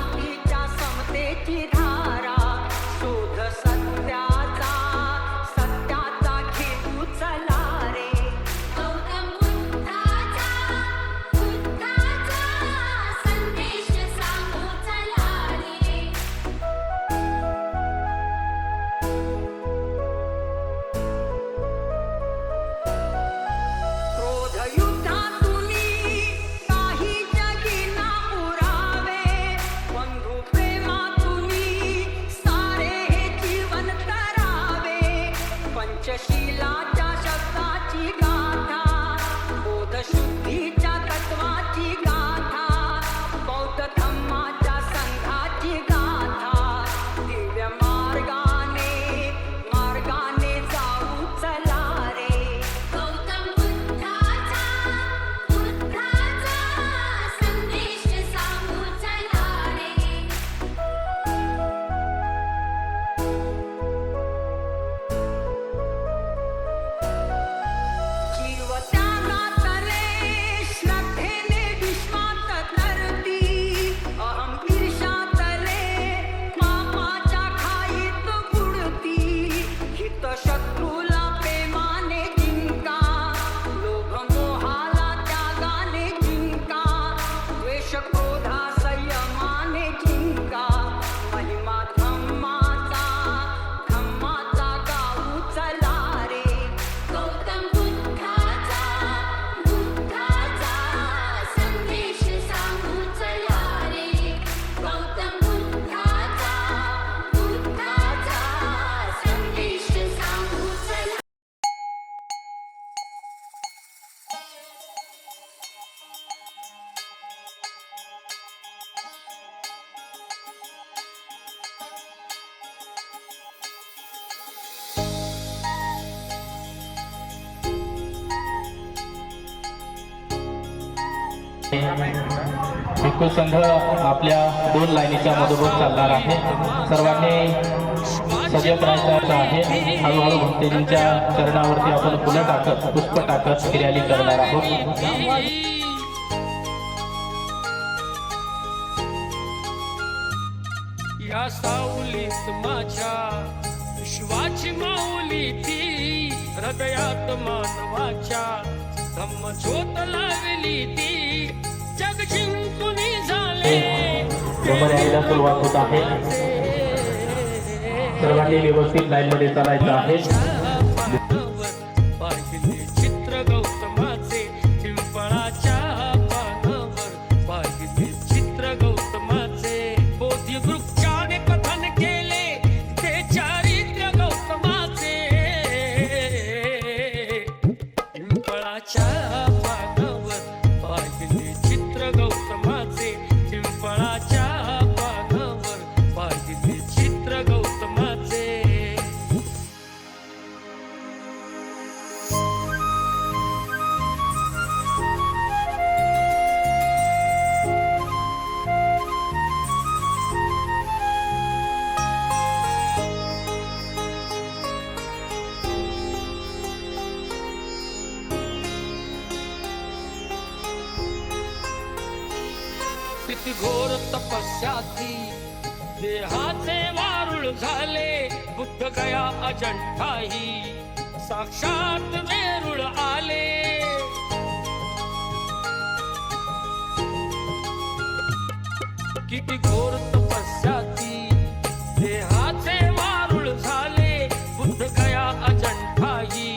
जातीच्या समतेची धारा शोध सत्याचा सत्याचा घेऊ चला रे गौतम बुद्धाचा संदेश सांगू चला रे क्रोध युद्धातुनी काही जगी ना पुरावे बंधु प्रेमातुनी सारे हे जीवन करावे पंचशीलाच्या शब्दाची गाथा बोधशुद्धीच्या तत्वाची गाथा बौद्ध धम्माच्या संघाची गाथा दिव्य मार्गाने जाऊ चला रे गौतम बुद्धाचा संदेश सांगू चला रे जीव त्यागातले श्रद्धेने विश्वात धरती अहम ईर्ष्यातले पापाच्या खाईत बुडती हित शत्रूला प्रेमाने जिंका लोभ मोहाला त्यागाने जिंका द्वेष क्रोधा संयमाने जिंका महिमा धम्माचा गाऊ चला रे गौतम बुद्धाचा संदेश सांगू चला रे गौतम बुद्धाचा संदेश सांगू चला भिक्खू संघ आपल्या 2 लाईनीच्या मधोमध चालणार आहे. सर्वांनी सजग राहायचं आहे. हळूहळू भक्तजींच्या चरणावरती आपण फुलं टाकत पुष्प टाकत ही रॅली करणार आहोत. या सावलीत माझ्या विश्वाची माऊली ती हृदयात मानवाच्या धम्म ज्योत लावली ती जग जिंकून झाले रॅलीला सुरुवात होत आहे. सर्वांनी व्यवस्थित लाईन मध्ये चालायचं आहे. पाहिले चित्र गौतमाचे पिंपळाच्या पानावर पाहिले चित्र गौतमाचे बोधी वृक्षाने कथन केले ते चारित्र्य गौतमाचे पिंपळाच्या पानावर पाहिले चित्र गौतमाचे पिंपळाच्या पानावर पाहिले चित्र गौतमाचे किती घोर तपस्याती देहाचे वारुळ झाले बुद्ध गया अजंठाही साक्षात वेरुळ आले किती घोर तपस्याती देहाचे वारुळ झाले बुद्ध गया अजंठाही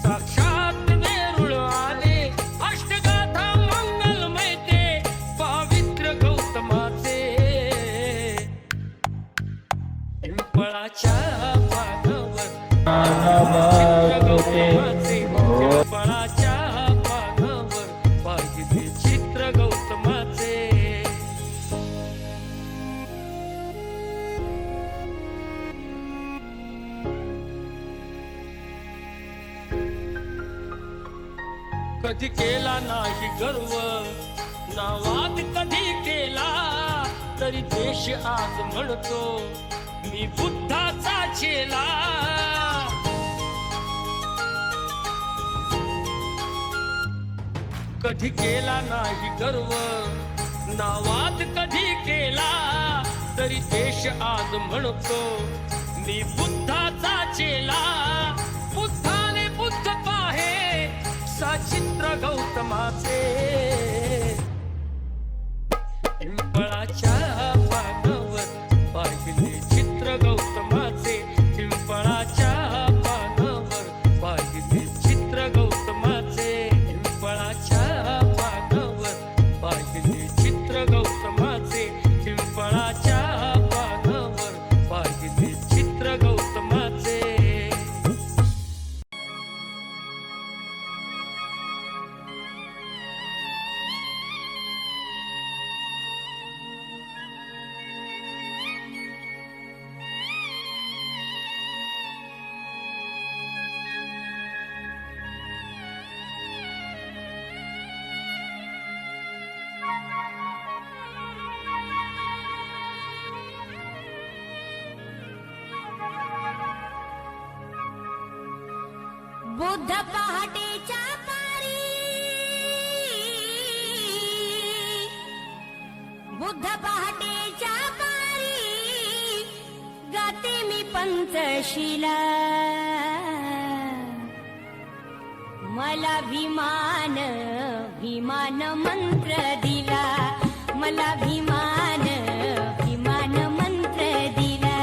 साक्षात वेरुळ आले अष्टगाथा मंगलमय ते पावित्र गौतमाचे पिंपळाच्या पानावर चित्र गौतमाचे पिंपळाच्या पानावर पाहिले चित्र गौतमाचे कधी केला नाही गर्व ना वाद कधी केला तरी देश आज म्हणतो मी बुद्धाचा चेला कधी केला नाही गर्व ना वाद कधी केला तरी देश आज म्हणतो मी बुद्धाचा चेला बुद्धाने बुद्ध पाहे सचित्र गौतमाचे पिंपळाच्या पानावर पाहिले चित्र गौतमाचे पिंपळाच्या पानावर पाहिले चित्र गौतमाचे पिंपळाच्या पानावर पाहिले चित्र गौतमाचे पिंपळाच्या पानावर पाहिले चित्र गौतमाचे बुद्ध पहाटेच्या पारी बुद्ध पहाटेच्या पारी गाते मी पंचशिला मला भीमान भीमान मंत्र दिला मला भीमान भीमान मंत्र दिला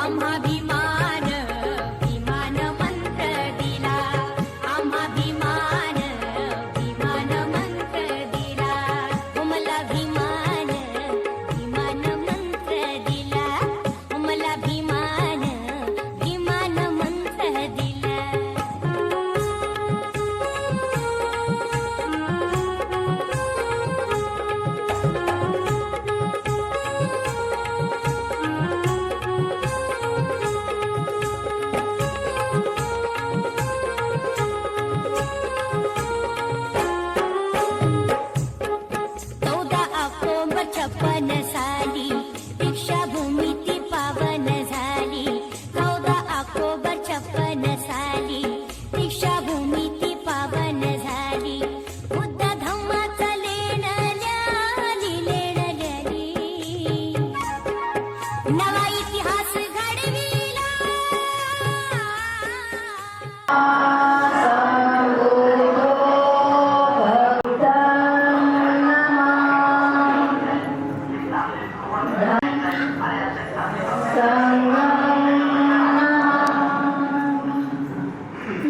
आम्हा भीमान भीमान मंत्र दिला आम्हा भीमान भीमान मंत्र दिला मला भीमान भीमान मंत्र दिला मला भीमान भीमान मंत्र दिला छप्पन साली दीक्षाभूमी ती पावन झाली 14 ऑक्टोबर 56 साली दीक्षाभूमी ती पावन झाली बुद्ध धम्माचा लेण ल्याली नवा इतिहास घडविला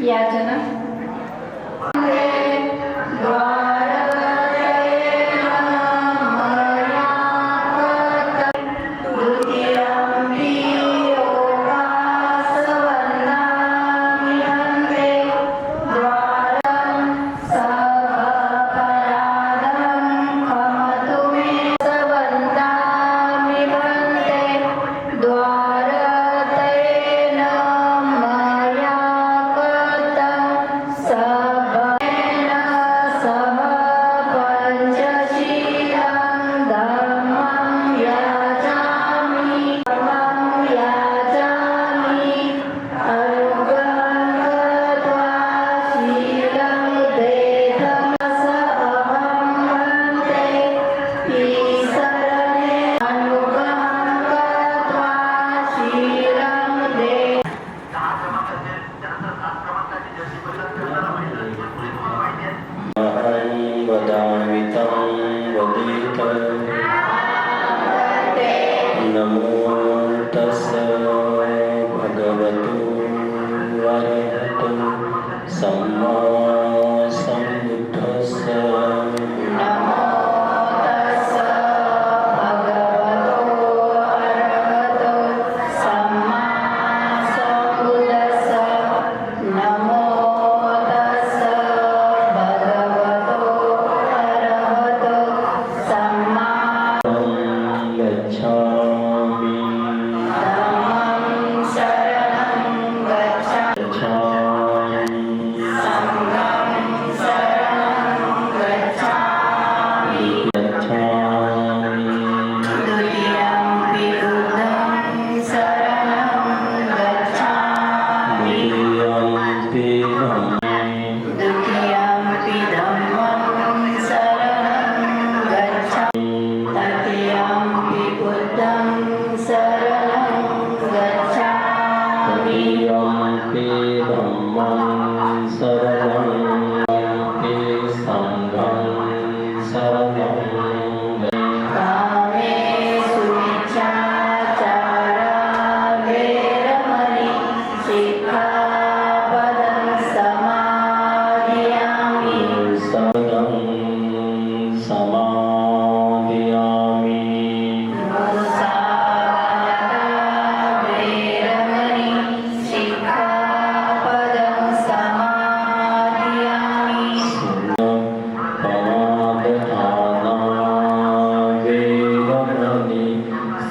याचना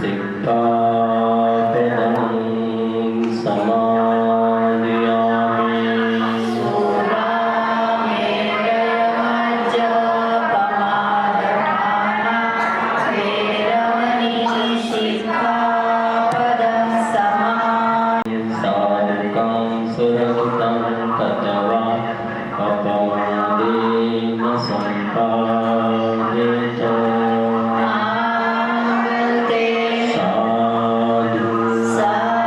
सिक्खापदं समादयामि। साधकं सुरक्षितं तत्वा अपवादेन सम्पादितो साधु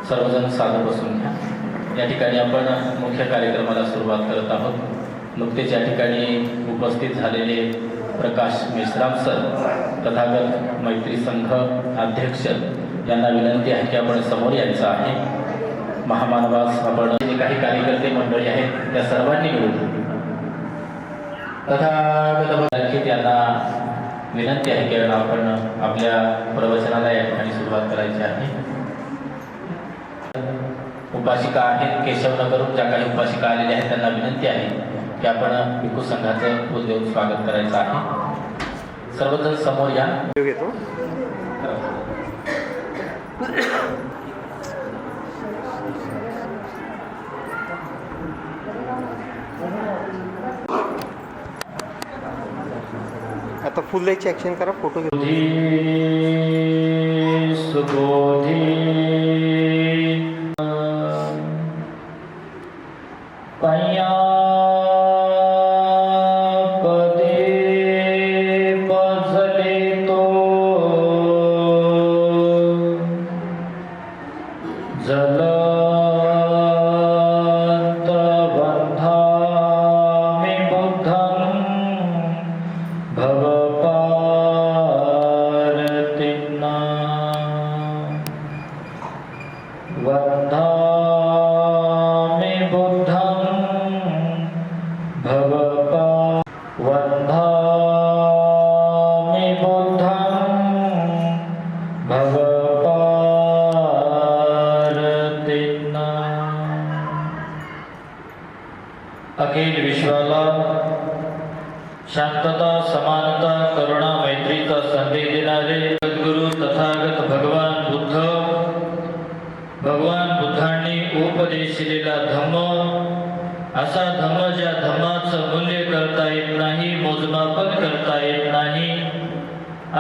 सर्वजण साधू बसून घ्या. या ठिकाणी आपण मुख्य कार्यक्रमाला सुरुवात करत आहोत. नुकतेच या ठिकाणी उपस्थित झालेले प्रकाश मेश्राम सर, तथागत मैत्री संघ अध्यक्ष यांना विनंती आहे की आपण समोर यायचं आहे. महामानवास आपण जे काही कार्यकर्ते मंडळी आहेत त्या सर्वांनी मिळून तथागत यांना विनंती आहे की आपण आपल्या प्रवचनाला या ठिकाणी सुरुवात करायची आहे. उपासिका आहेत केशवनगरून ज्या काही उपासिका आलेल्या आहेत त्यांना विनंती आहे की आपण भिक्खू संघाचं फूल देऊन स्वागत करायचं आहे. सर्वजण समोर या. आता फुल द्यायची ॲक्शन करा. फोटो घेऊ. वन्दामि बुद्धं अखिल विश्वाला शांतता, समानता, करुणा, मैत्रीचा संदेश देणारे सद्गुरू तथागत भगवान बुद्धांनी उपदेशिलेला धम्म, असा धम्म ज्या धम्माचं मूल्य करता येत नाही, मोजमापन करता येत नाही,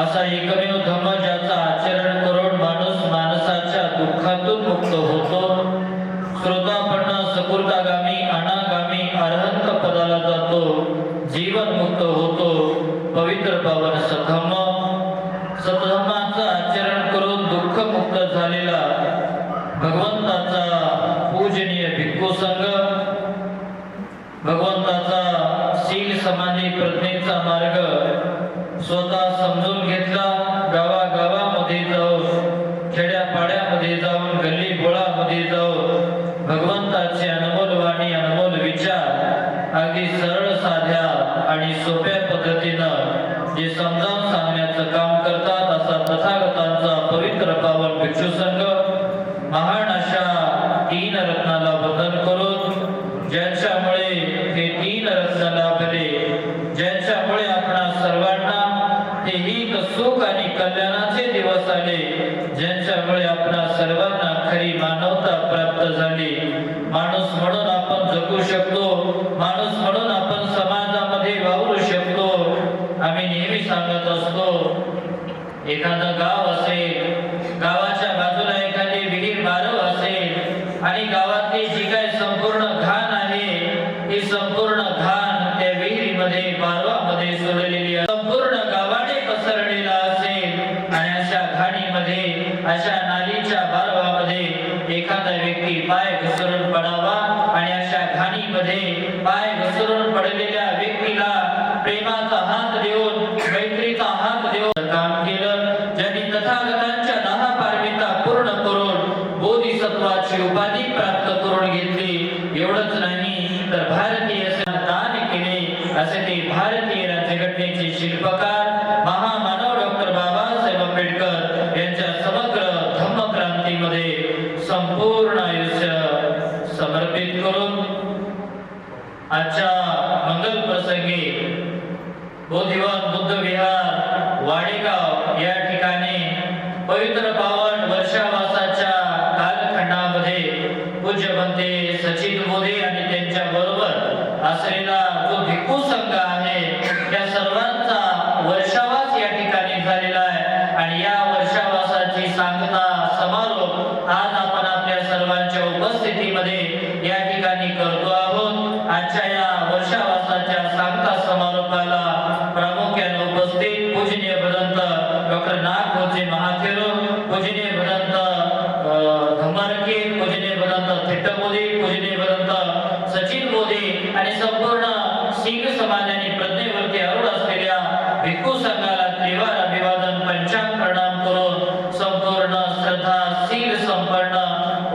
असा एकमेव धम्म ज्याचा आचरण करून माणूस माणसाच्या दुःखातून मुक्त होतो, श्रोतापन्न, सकुर्तागामी, अनागामी, अरहंत पदाला जातो, जीवन मुक्त होतो, पवित्र पावन सतधम्माचं आचरण करून दुःख मुक्त झालेला भगवंताचा पूजनीय भिक्खू संघ, भगवंताचा शील समाधी प्रज्ञेचा मार्ग स्वतः समजून घेतला, गावागावामध्ये जाऊन, खेड्यापाड्यामध्ये जाऊन, गल्ली बोळामध्ये जाऊन भगवंताचे अनमोल वाणी, अनमोल विचार अगदी सरळ साध्या आणि सोप्या पद्धतीनं जे समजावून सांगण्याचं काम करतात, असा तथागतांचा पवित्र पावन भिक्षू संघ महान अशा 3 रत्नाला वंदन करून, ज्यांच्यामुळे हे 3 रत्न लाभले, ज्यांच्यामुळे आपणा सर्वांना हे हित, सुख आणि कल्याणाचे दिवस आले, ज्यांच्यामुळे आपणा सर्वांना खरी मानवता प्राप्त झाली, माणूस म्हणून आपण जगू शकतो, माणूस म्हणून आपण समाजामध्ये वावरू शकतो. आम्ही नेहमी सांगत असतो, एखादं गाव असेल, गावाच्या बाजूला एखादी विहीर बारव असेल आणि गावातली जी काही संपूर्ण घाण आहे, ही संपूर्ण घाण त्या विहिरीमध्ये, बारवामध्ये सोडलेली संपूर्ण गावाने पसरलेला असेल आणि अशा घाणीमध्ये, अशा नालीच्या बारवामध्ये एखादा व्यक्ती पाय घसरून पडावा आणि अशा घाणीमध्ये पाय घसरून पडलेल्या व्यक्तीला प्रेमाचा हात देऊन, मैत्रीचा हात देऊन काम केलं, ज्यांनी तथागतांच्या 10 पारमिता पूर्ण करून बोधिसत्वाची उपाधी प्राप्त करून घेतली. एवढंच नाही तर भारतीय दान केले, असे ते भारतीय राज्यघटनेचे शिल्पकार महामानव डॉक्टर बाबासाहेब आंबेडकर यांच्या समग्र धम्मक्रांतीमध्ये संपूर्ण आयुष्य समर्पित करून आजच्या मंगल प्रसंगी बोधिवन बुद्ध विहार वाडेगाव या ठिकाणी पवित्र पावन वर्षावासाच्या कालखंडामध्ये पूज्य बनते सचिन मोदी आणि त्यांच्या बरोबर असलेला जो भिक्खू संघ आहे, त्या सर्वांचा वर्षावास या ठिकाणी झालेला आहे आणि या वर्षावासाची सांगता समारोप आज आपण आपल्या सर्वांच्या उपस्थितीमध्ये या ठिकाणी करतो आहोत. आजच्या या वर्षावासाच्या सांगता समारोपाला प्रामुख्याने उपस्थित पूजनीय भदंत डॉक्टर नागभोजे महाथेरो, पूजनीय भदंत धम्मारके, पूजनीय भदंत थिट्टमोदी, पूजनीय भदंत सचिन मोदी आणि संपूर्ण शीख समाजाने प्रज्ञेवरती आरूढ असलेल्या भिक्खू संघाला त्रिवार अभिवादन, पंचांग प्रणाम करून संपूर्ण श्रद्धाशील संपन्न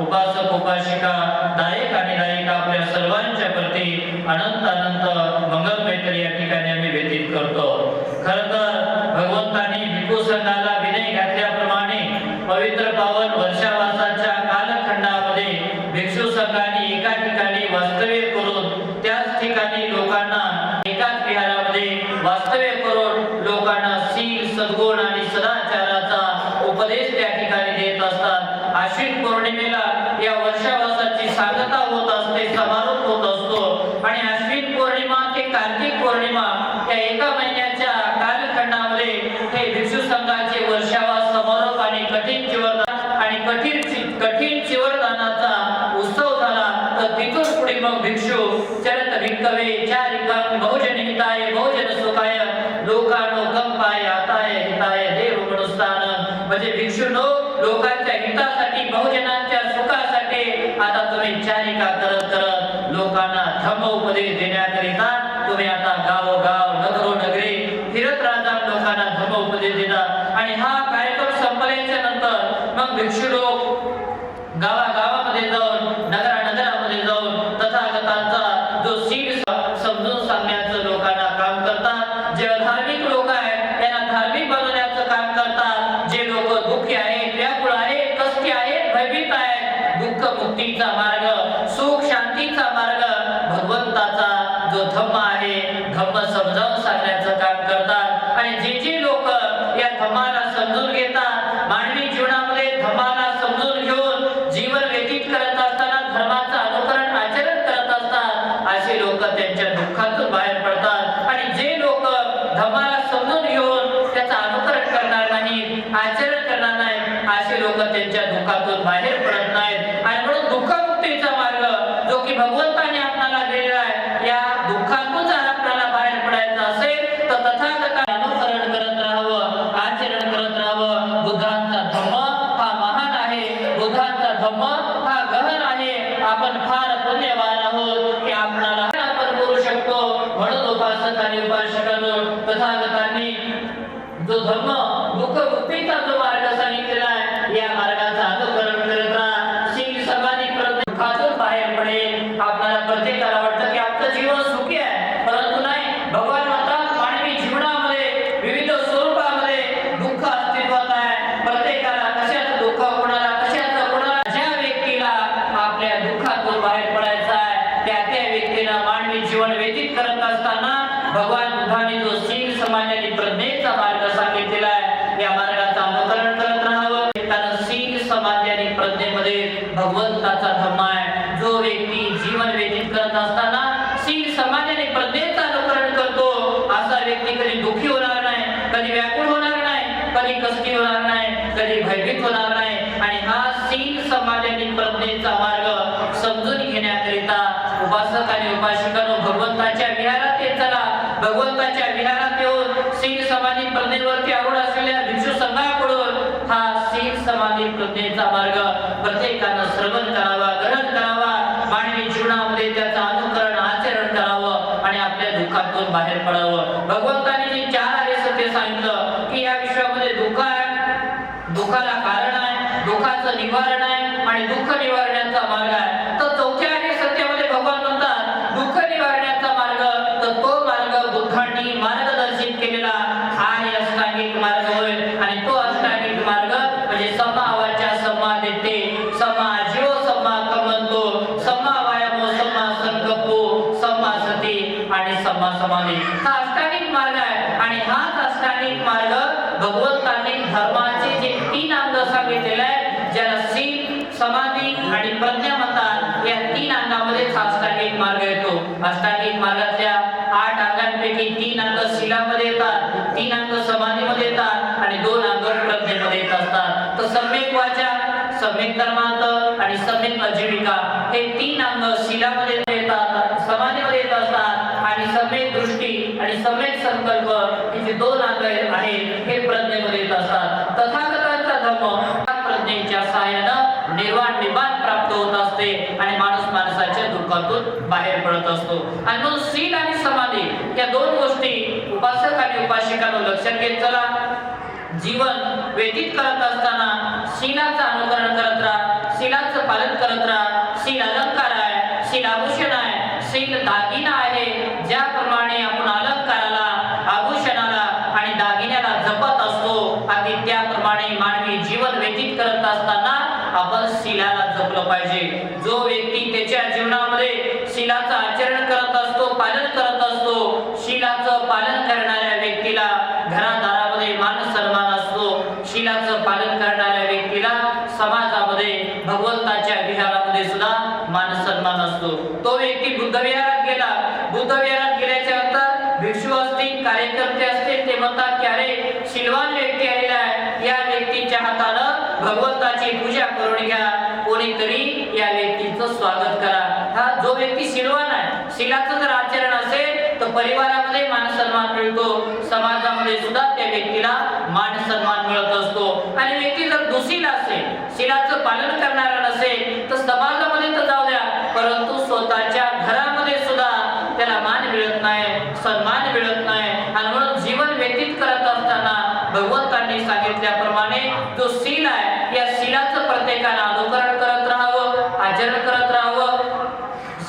उपासक, उपासिका, दायक आणि दायिका आपल्या सर्वांच्या प्रती अनंत अनंत मंगल मैत्री या ठिकाणी आम्ही व्यतीत करतो. खरं तर भगवंतांनी भिक्खू संघाला विनय घातल्याप्रमाणे पवित्र पावन वर्षावासाच्या कालखंडामध्ये भिक्षू संघाने एका ठिकाणी वास्तव्य करून, त्याच ठिकाणी लोकांना एकाच विहारामध्ये वास्तव्य करून लोकांना शील, सद्गुण आणि सदाचाराचा उपदेश त्या ठिकाणी देत असतात. आश्विन पौर्णिमेला या वर्षावासाची सांगता होत असते, समारोप होत असतो आणि आश्विन पौर्णिमा ते कार्तिक पौर्णिमा या एका महिन्याच्या कालखंडामध्ये हे भिक्षू संघाचे वर्षावास समारोप आणि कठीण चिवरदानाचा उत्सव झाला. तर तिथून पुढे मग भिक्षू चरत भिक्खवे चारिकं बहुजन हिताय बहुजन सुखाय लोकानो कंपाय आताय हिताय देव मनुस्तान. म्हणजे भिक्षूनो, लोकांच्या हितासाठी, बहुजनांच्या सुखासाठी आता तुम्ही चारिका करत करत लोकांना धम्म उपदेश देण्याकरिता तुम्ही आता गावोगाव, नगरोनगरी फिरत राहता, लोकांना धम्म उपदेश देता. आणि हा कार्यक्रम संपल्याच्या नंतर मग भिक्षू लोक गावागावामध्ये जाऊन, नगरानगरामध्ये जाऊन तथागतांचा जो शील समजून सांगण्याचं लोकांना काम करतात. जे धार्मिक लोक आहेत त्यांना धार्मिक बनवण्याचं काम करतात. जे लोक दुःखी आहेत, व्याकुळ आहेत, कष्टी आहेत, भयभीत आहेत, दुःख मुक्तीचा मार्ग, सुख शांतीचा मार्ग, भगवंताचा जो धम्म आहे धम्म समजावून सांगण्याचं काम करतात आणि जे जे लोक या धम्माला समजून घेतात मानवी जीवनामध्ये धम्माला समजून घेऊन जीवन व्यतीत करत असताना धर्माचं अनुकरण आचरण करत असतात असे लोक त्यांच्या दुःखातून बाहेर पडतात आणि जे लोक धम्माला समजून घेऊन त्याचं अनुकरण करणार नाही आचरण करणार नाही असे लोक त्यांच्या दुःखातून बाहेर पडत नाहीत आणि म्हणून दुःखमुक्तीचा मार्ग जो की भगवंताने आपल्याला दिलेला आहे या दुःखातून जर आपल्याला बाहेर पडायचं असेल तर तथागताचे अनुकरण करत राहावं आचरण करत राहावं बुद्धांचा धम्म हा महान आहे बुद्धांचा धम्म हा गहन आहे आपण फार पुण्यवान आहोत की आपणाला आपण करू शकतो म्हणून उपासक आणि उपासकांनो तथागतांनी जो धर्म दुःखमुक्तीचा जो मार्ग सांगितलेला आहे या मार्गाचं अनुकरण करत राहा शील समाधी दुःखातून बाहेर पडेल आपल्याला प्रत्येकाला वाटतं की आपलं जीवन सुखी आहे परंतु नाही भगवान म्हणतात मानवी जीवनामध्ये विविध स्वरूपामध्ये दुःख अस्तित्वात आहे प्रत्येकाला कशाचं दुःख कोणाला ज्या व्यक्तीला आपल्या दुःखातून बाहेर पडायचं आहे त्या व्यक्तीला मानवी जीवन व्यतीत करत असताना भगवान बुद्धाने जो शील समाधी आणि प्रज्ञेचा मार्ग सांगितलेला आहे या मार्गाचं अनुकरण करत राहावं कारण शील समाधी आणि प्रज्ञेमध्ये भगवंताचा धम्म आहे जो व्यक्ती जीवन व्यतीत करत असताना शील समाधी आणि प्रज्ञेचं अनुकरण करतो असा व्यक्ती कधी दुःखी होणार नाही कधी व्याकुळ होणार नाही कधी कष्टी होणार नाही कधी भयभीत होणार नाही आणि हा शील समाधी आणि प्रज्ञेचा मार्ग समजून घेण्याकरिता उपासक आणि उपासिकांनो भगवंताच्या विहारात येत चला भगवंताच्या विहारात येऊन शील समाधी प्रज्ञेवरती आरूढ असलेल्या भिक्षू संघाकडून हा शील समाधी प्रज्ञेचा मार्ग प्रत्येकानं श्रवण करावा ग्रहण करावा मानवी जीवनामध्ये त्याचं अनुकरण आचरण करावं आणि आपल्या दुःखातून बाहेर पडावं भगवंताने जे 4 आर्य सत्य सांगितलं की या विश्वामध्ये दुःख आहे दुःखाला कारण आहे दुःखाचं निवारण आहे आणि दुःख निवारण्याचा मार्ग आहे तर 4थ्या आर्य सत्यामध्ये भगवान म्हणतात दुःख निवारण्याचा मार्ग तर तो मार्ग बुद्धांनी मार्गदर्शित केलेला आर्य अष्टांगिक मार्ग होय आणि तो अष्टांगिक मार्ग म्हणजे सम्मा वाचा सम्मा दिट्ठी सम्मा आजीव सम्मा कर्मंतो सम्मा वायामो सम्मा संकल्पो सम्मा सती आणि सम्मा समाधी हा अष्टांगिक मार्ग आहे आणि हाच अष्टांगिक मार्ग भगवंतांनी धर्माचे जे 3 अंग सांगितलेले आहेत ज्याला शील समाधी आणि प्रज्ञा म्हणतात या 3 अंगामध्ये अष्टांगिक मार्ग येतो अष्टांगिक मार्गातल्या 8 अंगांपैकी 3 अंग शीलामध्ये येतात 3 अंग समाधीमध्ये येतात आणि 2 अंग प्रज्ञेमध्ये येत असतात तर सम्यक वाचा सम्यक कर्मांत आणि सम्यक आजीविका हे 3 अंग शीलामध्ये येतात समाधीमध्ये येत असतात आणि सम्यक दृष्टी आणि सम्यक संकल्प हे जे 2 अंग आहेत हे प्रज्ञेमध्ये येत असतात तथागतांचा धर्म प्रज्ञेच्या सहाय्याने निर्वाण निबाण प्राप्त होत असते आणि माणूस माणसाच्या दुःखातून बाहेर पडत असतो आणि म्हणून शील आणि समाधी या 2 गोष्टी उपासक आणि उपासिकांनो लक्षात घेत चला जीवन व्यतीत करत असताना शीलाचं अनुकरण करत राहा शीलाचं पालन करत राहा शील अलंकार आहे शील आभूषण आहे शील दागिना आहे ज्याप्रमाणे आपण अलंकाराला आभूषणाला आणि दागिन्याला जपत असतो अगदी त्याप्रमाणे मानवी जीवन व्यतीत करत असताना आपण शीलाला जपलं पाहिजे जो व्यक्ती त्याच्या जीवनामध्ये शीलाचं आचरण करत असतो पालन करत असतो शीलाचं पालन करणाऱ्या व्यक्तीला घरादारामध्ये मान सन्मान असतो शीलाचं पालन करणाऱ्या व्यक्तीला समाजामध्ये भगवंताच्या विहारामध्ये सुद्धा मान सन्मान असतो तो व्यक्ती बुद्ध विहारात गेला बुद्ध विहारात गेल्याच्या नंतर भिक्षू असतील कार्यकर्ते असतील ते म्हणतात की अरे शीलवान व्यक्ती आलेला आहे या व्यक्तीच्या हातानं भगवंताची पूजा करून घ्या कोणीतरी या व्यक्तीचं स्वागत करा हा जो व्यक्ती शीलवान आहे शीलाचं जर आचरण असेल तर परिवारामध्ये मान सन्मान मिळतो समाजामध्ये सुद्धा त्या व्यक्तीला मान सन्मान मिळत असतो आणि व्यक्ती जर दुशील असेल शीलाचं पालन करणारा नसेल तर समाजामध्ये तर जाऊ द्या परंतु स्वतःच्या घरामध्ये सुद्धा त्याला मान मिळत नाही सन्मान मिळत नाही आणि म्हणून जीवन व्यतीत करत असताना भगवंतांनी सांगितल्याप्रमाणे जो शील आहे या शीलाचं प्रत्येकाने अनुकरण करत राहावं आचरण करत राहावं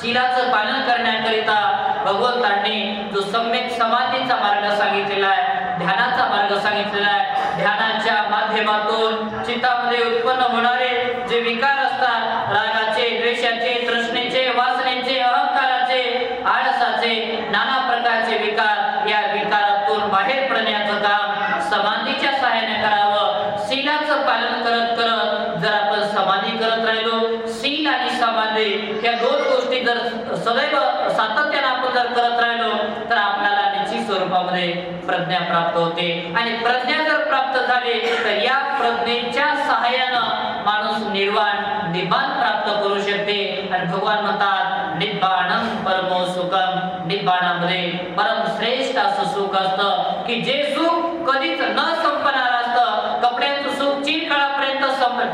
शीलाचं पालन करण्याकरिता भगवंतांनी जो सम्यक समाधीचा मार्ग सांगितलेला आहे ध्यानाचा मार्ग सांगितलेला आहे ध्यानाच्या माध्यमातून चित्तामध्ये उत्पन्न होणारे जे विकार असतात रागाचे द्वेषाचे तृष्णेचे वासनेचे अहंकाराचे आळस माणसाचे नाना प्रकारचे विकार, या विकारातून बाहेर पडण्याचं काम समाधीच्या सहाय्याने करावं. शीलाचं पालन करत करत जर आपण समाधी करत राहिलो, शील आणि समाधी या दोन गोष्टी जर सदैव सातत्याने आपण जर करत राहिलो तर आपल्याला निश्चित स्वरूपामध्ये प्रज्ञा प्राप्त होते. आणि प्रज्ञा जर प्राप्त झाली तर या प्रज्ञेच्या सहाय्यानं माणूस निर्वाण निब्बाण प्राप्त करू शकते. आणि भगवान म्हणतात निब्बाणं परमो सुखम, निब्बाणामध्ये परम श्रेष्ठ असं सुख असतं की जे सुख कधीच न संपणार असतं. कपड्यांचं सुख चिरकाळापर्यंत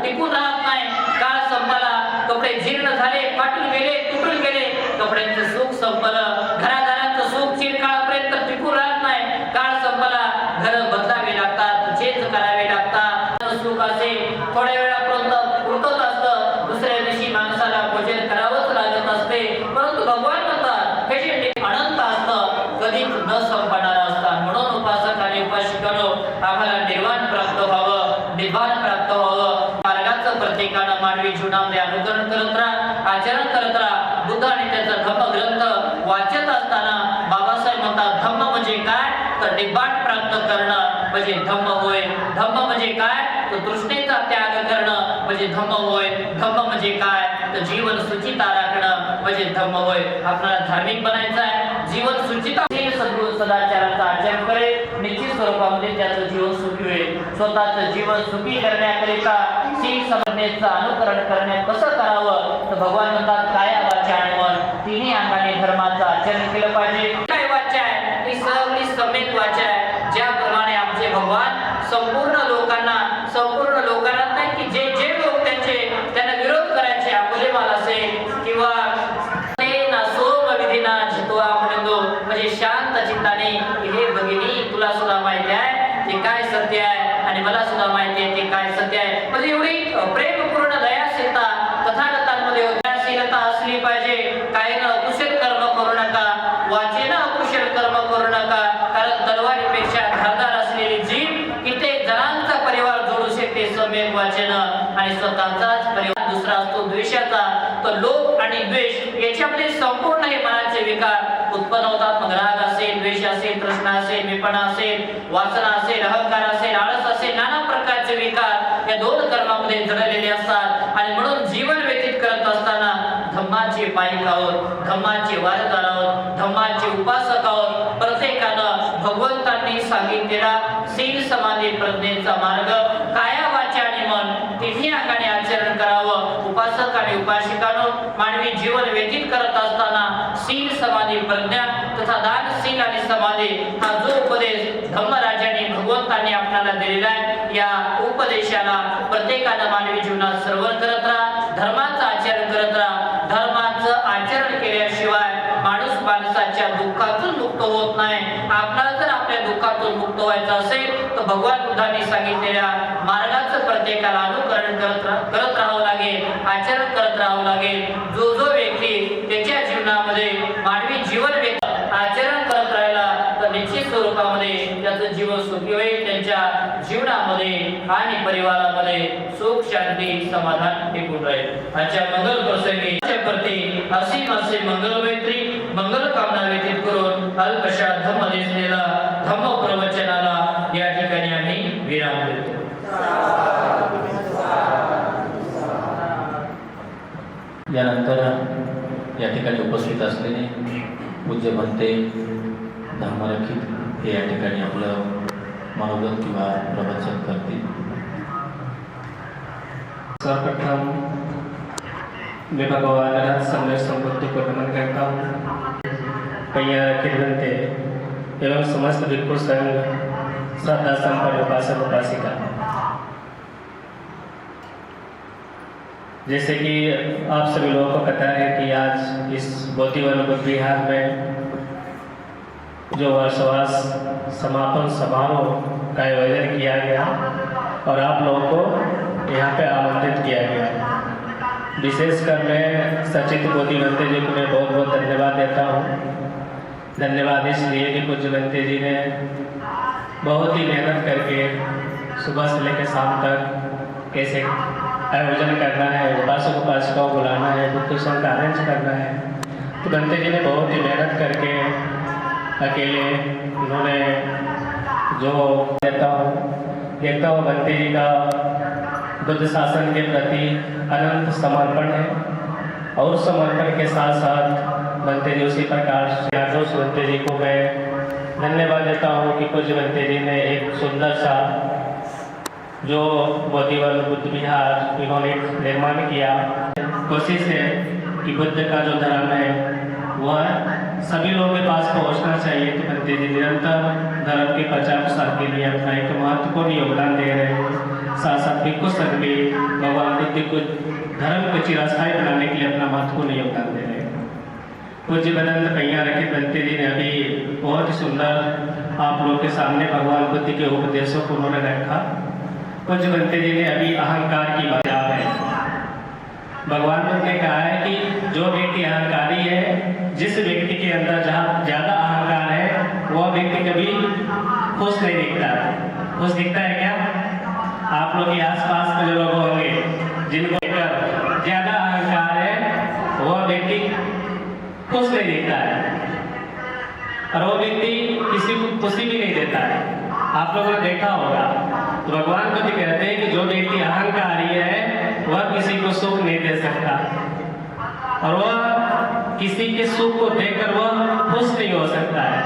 टिकून राहत नाही. काळ संपला, कपडे जीर्ण झाले, फाटून गेले, तुटून गेले, कपड्यांचं सुख संपलं. घरादारांचं सुख चिरकाळापर्यंत टिकून राहत नाही. काळ संपला, घर बदलावे लागतात, चेंज करावे लागतात. सुख असे थोड्या वेळापर्यंत उरतच असतं, दुसऱ्या दिवशी माणसाला भोजन करावंच लागत असते. परंतु भगवान म्हणतात हे जे अनंत असतं, कधीच न संपणार असतं. म्हणून उपासक आणि उपासिकांनो आम्हाला निर्वाण प्राप्त व्हावं, निब्बाण प्राप्त व्हावं. मार्गाचं प्रत्येकानं मानवी जीवनामध्ये अनुकरण करत राहा, आचरण करत राहा. बुद्ध आणि त्याचा धम्मग्रंथ वाचत असताना बाबासाहेब म्हणतात धम्म म्हणजे काय, तर निब्बाण प्राप्त करणं म्हणजे धम्म होय. धम्म म्हणजे काय, तर तृष्णेचा त्याग करणं म्हणजे धम्म होय. धम्म म्हणजे काय, तर जीवन सुचिता राखणं म्हणजे धम्म होय. आपल्याला धार्मिक बनायचं आहे, जीवन सुचिता सद्गुण सदाचाराचा आचरण करेल, निश्चित स्वरूपामध्ये त्याचं जीवन सुखी होईल. स्वतःचं जीवन सुखी करण्याकरिता शील समजण्याचं अनुकरण करण्यात कसं करावं, तर भगवान म्हणतात काया वाचा आणि मन तिन्ही अंगाने धर्माचं आचरण केलं पाहिजे. काय वाचा आहे, ही सगळी सम्यक वाचा आहे. ज्याप्रमाणे आमचे भगवान संपूर्ण लोकांना नाही की जे जे लोक त्यांना विरोध करायचे, अकोलेमाल असेल किंवा म्हणजे शांत चित्ताने हे भगिनी तुला सुद्धा माहिती आहे ते काय सत्य आहे आणि मला सुद्धा माहिती आहे ते काय सत्य आहे. म्हणजे एवढी प्रेमपूर्ण दयाशीलता तथागतांमध्ये दयाशीलता असली पाहिजे. कायेनं अकुशल कर्म करू नका, वाचेनं अकुशल कर्म करू नका. कारण तलवारीपेक्षा धारदार असलेली जीभ कित्येक जणांचा परिवार जोडू शकते सम्यक वाचेनं. आणि स्वतःचाच परिवार दुसरा असतो द्वेषाचा. तर लोभ आणि द्वेष याच्यामध्ये संपूर्ण हे मनाचे विकार उत्पन्न होतात. मग राग असेल, द्वेष असेल, तृष्णा असेल, विपणा असेल, वासना असेल, अहंकार असेल, आळस असेल, नाना प्रकारचे विकार या दोन कर्मामध्ये जडलेले असतात. आणि म्हणून जीवन व्यतीत करत असताना धम्माचे पायिक आहोत, धम्माचे वारकरी आहोत, धम्माचे उपासक आहोत. प्रत्येकानं भगवंतांनी सांगितलेला शील समाधी प्रज्ञेचा मार्ग काया वाचा आणि मन तिन्ही अंगाने आचरण करावं. उपासक आणि उपासिकांनो मानवी जीवन व्यतीत करत असताना शील समाधी प्रज्ञा तथा दान शील आणि समाधी हा जो उपदेश धम्मराजांनी भगवंतांनी आपल्याला दिलेला आहे, या उपदेशाला प्रत्येकानं मानवी जीवनात श्रवण करत राहा, धर्माचं आचरण करत राहा. धर्माचं आचरण केल्याशिवाय माणूस माणसाच्या दुःखातून मुक्त होत नाही. आपल्याला जर आपल्या दुःखातून मुक्त व्हायचं असेल तर भगवान बुद्धांनी सांगितलेल्या मार्गाचं प्रत्येकाला अनुकरण करत राहावं लागेल, आचरण करत राहावं लागेल. जो जो व्यक्ती त्याच्या जीवनामध्ये मानवी जीवन आचरण करत राहिला तर निश्चित स्वरूपामध्ये त्याचं जीवन सुखी होईल. त्यांच्या जीवनामध्ये आणि परिवारामध्ये सुख, शांती, समाधान टिकून राहील. आजच्या मंगल प्रसंगी प्रती असीम असे मंगल मैत्री, मंगल कामना व्यतीत करून अल्पशा धम्म देशनेला धम्म प्रवचनाला या ठिकाणी आम्ही विराम देतो. यानंतर या ठिकाणी उपस्थित असलेले पूज्य भंते धर्मरक्षित हे या ठिकाणी आपलं मनोगत किंवा प्रवचन करतील. सर्वप्रथम मैं भगवान समय संपत्ति को नमन करता हूँ. भंते एवं समस्त भिक्षु संघ श्रद्धा संपन्न उपासक उपासिका, जैसे कि आप सभी लोगों को पता है कि आज इस बोधिवन बुद्ध विहार में जो वर्षवास समापन समारोह का आयोजन किया गया और आप लोगों को यहाँ पे आमंत्रित किया गया. विशेषकर मैं सचित बोधि बंते जी को मैं बहुत बहुत धन्यवाद देता हूँ. धन्यवाद इसलिए कि पूज्य बंते जी ने बहुत ही मेहनत करके सुबह से लेकर शाम तक कैसे आयोजन करना है, उपासक उपासिकाओं को बुलाना है, बुद्ध संघ का अरेंज करना है, तो बंते जी ने बहुत ही मेहनत करके अकेले उन्होंने जो देखता हूँ बंते जी का बुद्ध शासन के प्रति अनंत समर्पण है और समर्पण के साथ साथ बंते जी उसी प्रकार यादव बंते जी को मैं धन्यवाद देता हूँ कि पूज्य बंते जी ने एक सुंदर सा जो बोधिवल बुद्ध विहार इन्होंने निर्माण किया। कोशिश है कि बुद्ध का जो धर्म है वह सभी लोगों के पास पहुंचना चाहिए। तो बंते जी निरंतर धर्म के प्रचार प्रसार के लिए अपना एक महत्वपूर्ण योगदान दे रहे हैं। साथ साथ भिक्षु संघ भी भगवान बुद्ध को धर्म को चिरस्थायी बनाने के लिए अपना महत्वपूर्ण योगदान दे रहे हैं। पूज्य बदंत कैया रखित बंते जी ने अभी बहुत ही सुंदर आप लोग के सामने भगवान बुद्ध के उपदेशों को उन्होंने रखा। पूज्य बंते जी ने अभी अहंकार की बात है। भगवान बुद्ध ने कहा है कि जो व्यक्ति अहंकारी है, जिस व्यक्ति के अंदर जहाँ ज़्यादा अहंकार है वह व्यक्ति कभी खुश नहीं दिखता है। खुश दिखता है क्या? आप लोग के आसपास के जो लोग होंगे जिनको ज़्यादा अहंकार है वह व्यक्ति खुश नहीं दिखता है और वो व्यक्ति किसी को खुशी भी नहीं देता है। आप लोगों ने देखा होगा। तो भगवान बुद्ध कहते हैं कि जो व्यक्ति अहंकारी है वह किसी को सुख नहीं दे सकता और वह किसी के सुख को देखकर वह खुश नहीं हो सकता है,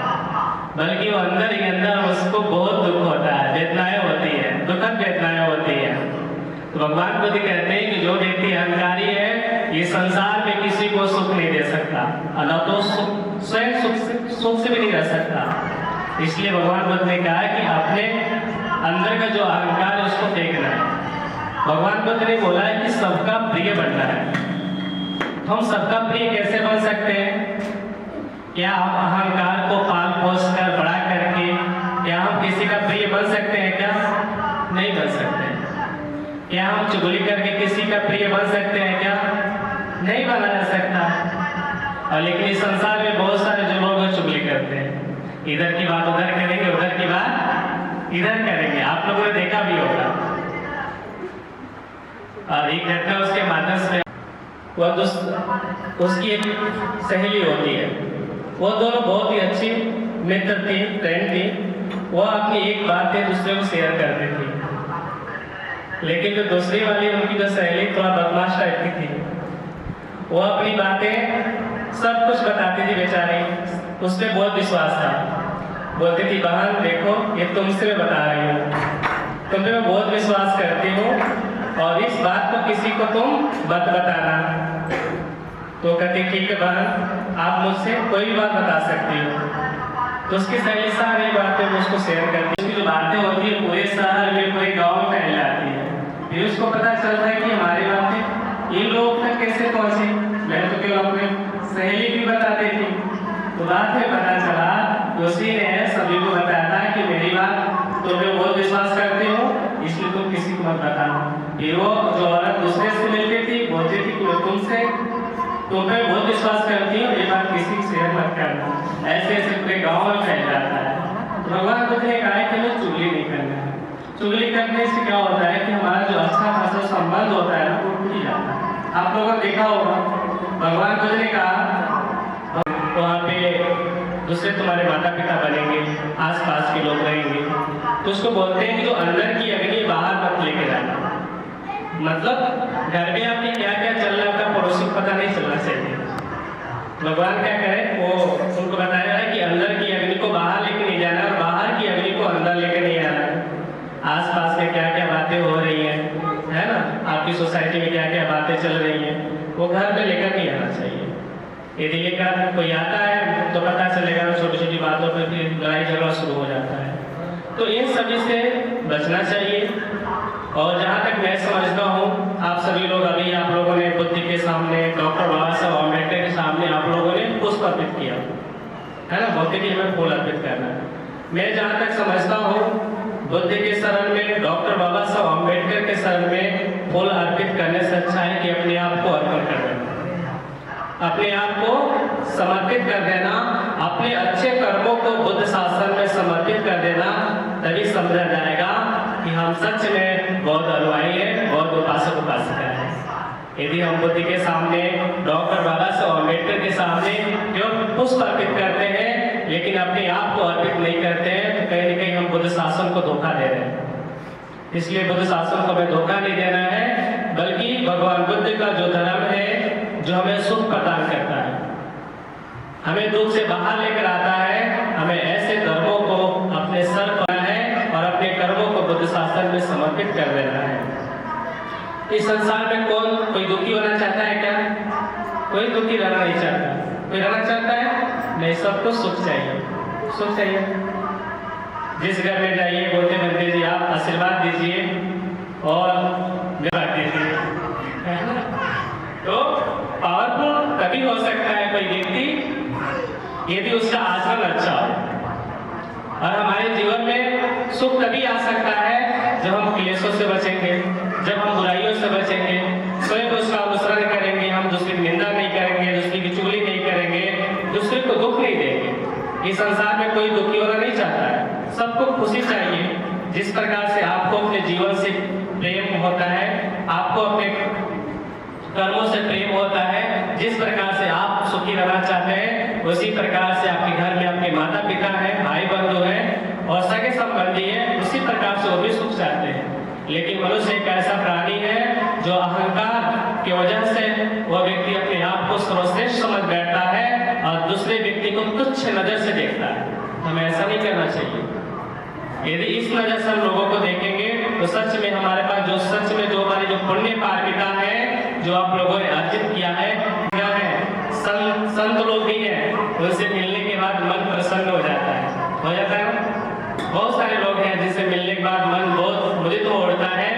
बल्कि वो अंदर ही अंदर उसको बहुत दुख होता है, वेदनाएं होती है, दुखद वेदनाएं होती है। तो भगवान बुद्ध कहते हैं कि जो व्यक्ति अहंकारी है ये संसार में किसी को सुख नहीं दे सकता और न तो स्वयं सुख से भी नहीं रह सकता। इसलिए भगवान बुद्ध ने कहा कि अपने अंदर का जो अहंकार है उसको देखना है। भगवान बुद्ध ने बोला है कि सबका प्रिय बनना है। तो हम सबका प्रिय कैसे बन सकते हैं? क्या हम अहंकार को पाल पोस कर बड़ा करके क्या हम किसी का प्रिय बन सकते हैं क्या? नहीं बन सकते। क्या हम चुगली करके किसी का प्रिय बन सकते हैं क्या? नहीं बना जा सकता। और लेकिन इस संसार में बहुत सारे जो लोग चुगली करते हैं, इधर की बात उधर करेंगे, उधर की बात इधर करेंगे। आप लोगों ने देखा भी होगा। और एक घटना उसके माध्यम से वह उसकी एक सहेली होती है। वो दोनों बहुत ही अच्छी मित्र थी, फ्रेंड थी। वह अपनी एक बात दूसरे को शेयर करती थी, लेकिन जो दूसरी वाली उनकी जो सहेली थोड़ा बदमाश टाइप की थी, वो अपनी बातें सब कुछ बताती थी बेचारी। उस पर बहुत विश्वास था। बोलती थी बहन देखो ये तुमसे मैं बता रही हूँ, तुम पे मैं बहुत विश्वास करती हूँ और इस बात को किसी को तुम मत बताना। तो कहती ठीक है बहन, आप मुझसे कोई भी बात बता सकती हो। तो उसकी सहेली सारी बातें उसको शेयर करती है। उसकी जो बातें होती है पूरे शहर में, पूरे गाँव में फैल जाती है। फिर उसको पता चलता है कि हमारी बातें इन लोगों तक कैसे पहुँची। मैं तो केवल अपने सहेली भी बताती थी। तो बाद में पता चला उसी ने सभी को बताया था कि मेरी बात तो मैं बहुत विश्वास करती हूँ, इसलिए तुम किसी को मत बताना। फिर वो जो औरत दूसरे से मिलती थी बोलती थी कि मैं तुम पे बहुत विश्वास करती हूँ, ये बात किसी को शेयर मत करना। ऐसे ऐसे पूरे गाँव में फैल जाता है। तो भगवान बुद्ध ने कहा कि हमें चुगली नहीं करना है। चुगली करने से क्या होता है कि हमारा जो अच्छा खासा संबंध होता है ना वो टूट जाता है। आप लोगों ने देखा होगा। भगवान बुद्ध ने कहा वहाँ पे दूसरे तुम्हारे माता पिता बनेंगे, आसपास के लोग रहेंगे, तो उसको बोलते हैं कि जो अंदर की अग्नि बाहर मत लेके जाना। मतलब घर में आपने क्या क्या चल रहा है पड़ोसी को पता नहीं चलना चाहिए। भगवान क्या करें, वो उनको बताया है कि अंदर की अग्नि को बाहर लेके नहीं जाना और बाहर की अग्नि को अंदर लेके नहीं आना। आसपास में क्या क्या बातें हो रही हैं, है ना, आपकी सोसाइटी में क्या क्या बातें चल रही हैं, वो घर पे लेकर नहीं आना चाहिए। यदि लेकर कोई आता है तो पता चलेगा छोटी छोटी बातों पर फिर लड़ाई झगड़ा शुरू हो जाता है। तो इन सभी से बचना चाहिए। और जहाँ तक मैं समझता हूँ आप सभी लोग अभी आप लोगों ने बुद्ध के सामने, डॉक्टर बाबा साहब अम्बेडकर के सामने आप लोगों ने पुष्प अर्पित किया है ना, बोलते कि हमें फूल अर्पित करना है। मैं जहाँ तक समझता हूँ बुद्ध के शरण में, डॉक्टर बाबा साहब अम्बेडकर के शरण में फूल अर्पित करने से अच्छा है कि अपने आप को अर्पण कर देना, अपने आप को समर्पित कर देना, अपने अच्छे कर्मों को बुद्ध शासन में समर्पित कर देना। तभी समझा जाएगा कि हम सच में बौद्ध अनुयायी है, बौद्ध उपासक उपासिका है। यदि हम बुद्ध के सामने, डॉक्टर बाबा साहब अम्बेडकर के सामने पुष्प अर्पित करते हैं लेकिन अपने आप को अर्पित नहीं करते हैं, तो कहीं न कहीं हम बुद्ध शासन को धोखा दे रहे हैं। इसलिए बुद्ध शासन को हमें धोखा नहीं देना है, बल्कि भगवान बुद्ध का जो धर्म है जो हमें सुख प्रदान करता है, हमें दुख से बाहर लेकर आता है, हमें ऐसे धर्मों को अपने सर पर है और अपने कर्मों को बुद्ध शासन में समर्पित कर देना है। इस संसार में कोई दुखी होना चाहता है क्या? कोई दुखी रहना नहीं चाहता। कोई रहना चाहता है? नहीं, सबको सुख चाहिए, सुख चाहिए। जिस घर में जाइए बोलते बनते जी आप आशीर्वाद दीजिए और विवाह दीजिए। तो पावरफुल तभी हो सकता है कोई व्यक्ति यदि उसका आचरण अच्छा हो, और हमारे जीवन में सुख तभी आ सकता है जब हम क्लेशों से बचेंगे, जब हम बुराइयों से बचेंगे, स्वयं उसका अनुसरण करेंगे, हम दूसरी की निंदा नहीं करेंगे, दूसरी की चुगली नहीं करेंगे, दूसरे को दुख नहीं देंगे। इस संसार में कोई दुखी होना नहीं चाहता है, सबको खुशी चाहिए। जिस प्रकार से आपको अपने जीवन से प्रेम होता है, आपको अपने कर्मों से प्रेम होता है, जिस प्रकार से आप सुखी रहना चाहते हैं, उसी प्रकार से आपके घर में आपके माता पिता हैं, भाई बंधु हैं और सगे संबंधी हैं, उसी प्रकार से वो भी सुख चाहते हैं। लेकिन मनुष्य एक ऐसा प्राणी है जो अहंकार की वजह से वह व्यक्ति अपने आप को सर्वश्रेष्ठ समझ बैठता है और दूसरे व्यक्ति को तुच्छ नजर से देखता है। हमें ऐसा नहीं करना चाहिए। यदि इस नजर से हम लोगों को देखेंगे तो सच में हमारे पास जो सच में जो हमारी जो पुण्य पारमिता है, जो आप लोगों ने अर्जित किया है, क्या है, संत लोग भी हैं, उनसे मिलने के बाद मन प्रसन्न हो जाता है ना? बहुत सारे लोग हैं जिनसे मिलने के बाद मन बहुत मुदित हो उठता है,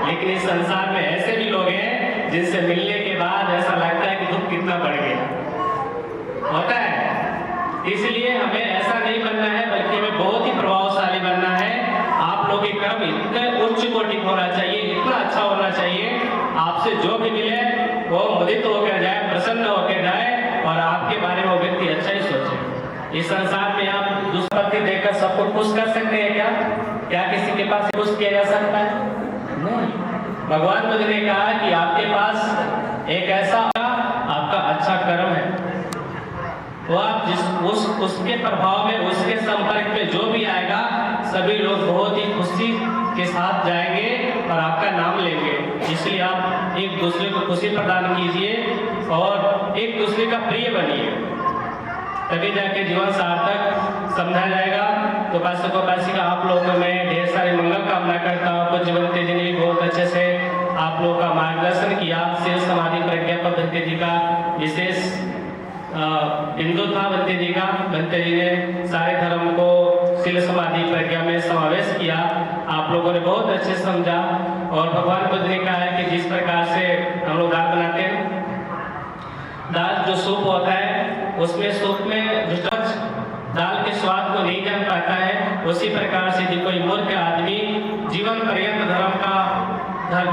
लेकिन इस संसार में ऐसे भी लोग हैं जिनसे मिलने के बाद ऐसा लगता है कि दुख कितना बढ़ गया होता है। इसलिए हमें ऐसा नहीं बनना है, बल्कि हमें बहुत ही प्रभावशाली बनना है। आप लोग के कर्म इतने उच्च कोटि होना चाहिए, इतना अच्छा होना चाहिए, आपसे जो भी मिले वो मुदित होकर जाए, प्रसन्न होकर जाए और आपके बारे में वो व्यक्ति अच्छा ही सोचे। इस संसार में आप दुष्पत्ति देकर सबको खुश कर सकते हैं क्या? क्या किसी के पास खुश किया जा सकता है? नहीं। भगवान बुद्ध ने कहा कि आपके पास एक ऐसा आपका अच्छा कर्म है, वो आप उसके प्रभाव में, उसके संपर्क में जो भी आएगा, सभी लोग बहुत ही खुशी के साथ जाएंगे और आपका नाम लेंगे। इसलिए आप एक दूसरे को खुशी प्रदान कीजिए और एक दूसरे का प्रिय बनिए, तभी जाके जीवन सार्थक समझा जाएगा। तो पासिका आप लोगों को मैं ढेर सारी मंगल कामना करता हूँ। तो जीवन तेजी ने भी बहुत अच्छे से आप लोगों का मार्गदर्शन किया। शील समाधि प्रज्ञा पर बंते जी का विशेष बिंदु था। बंते जी ने सारे धर्म को शील समाधि प्रज्ञा में समावेश किया। आप लोगों ने बहुत अच्छे समझा। और भगवान बुद्ध ने कहा है कि जिस प्रकार से हम लोग दाल बनाते हैं, दाल जो सूप होता है उसमें सूप में जो दाल के स्वाद को नहीं जान पाता है, उसी प्रकार से यदि कोई मूर्ख आदमी जीवन पर्यंत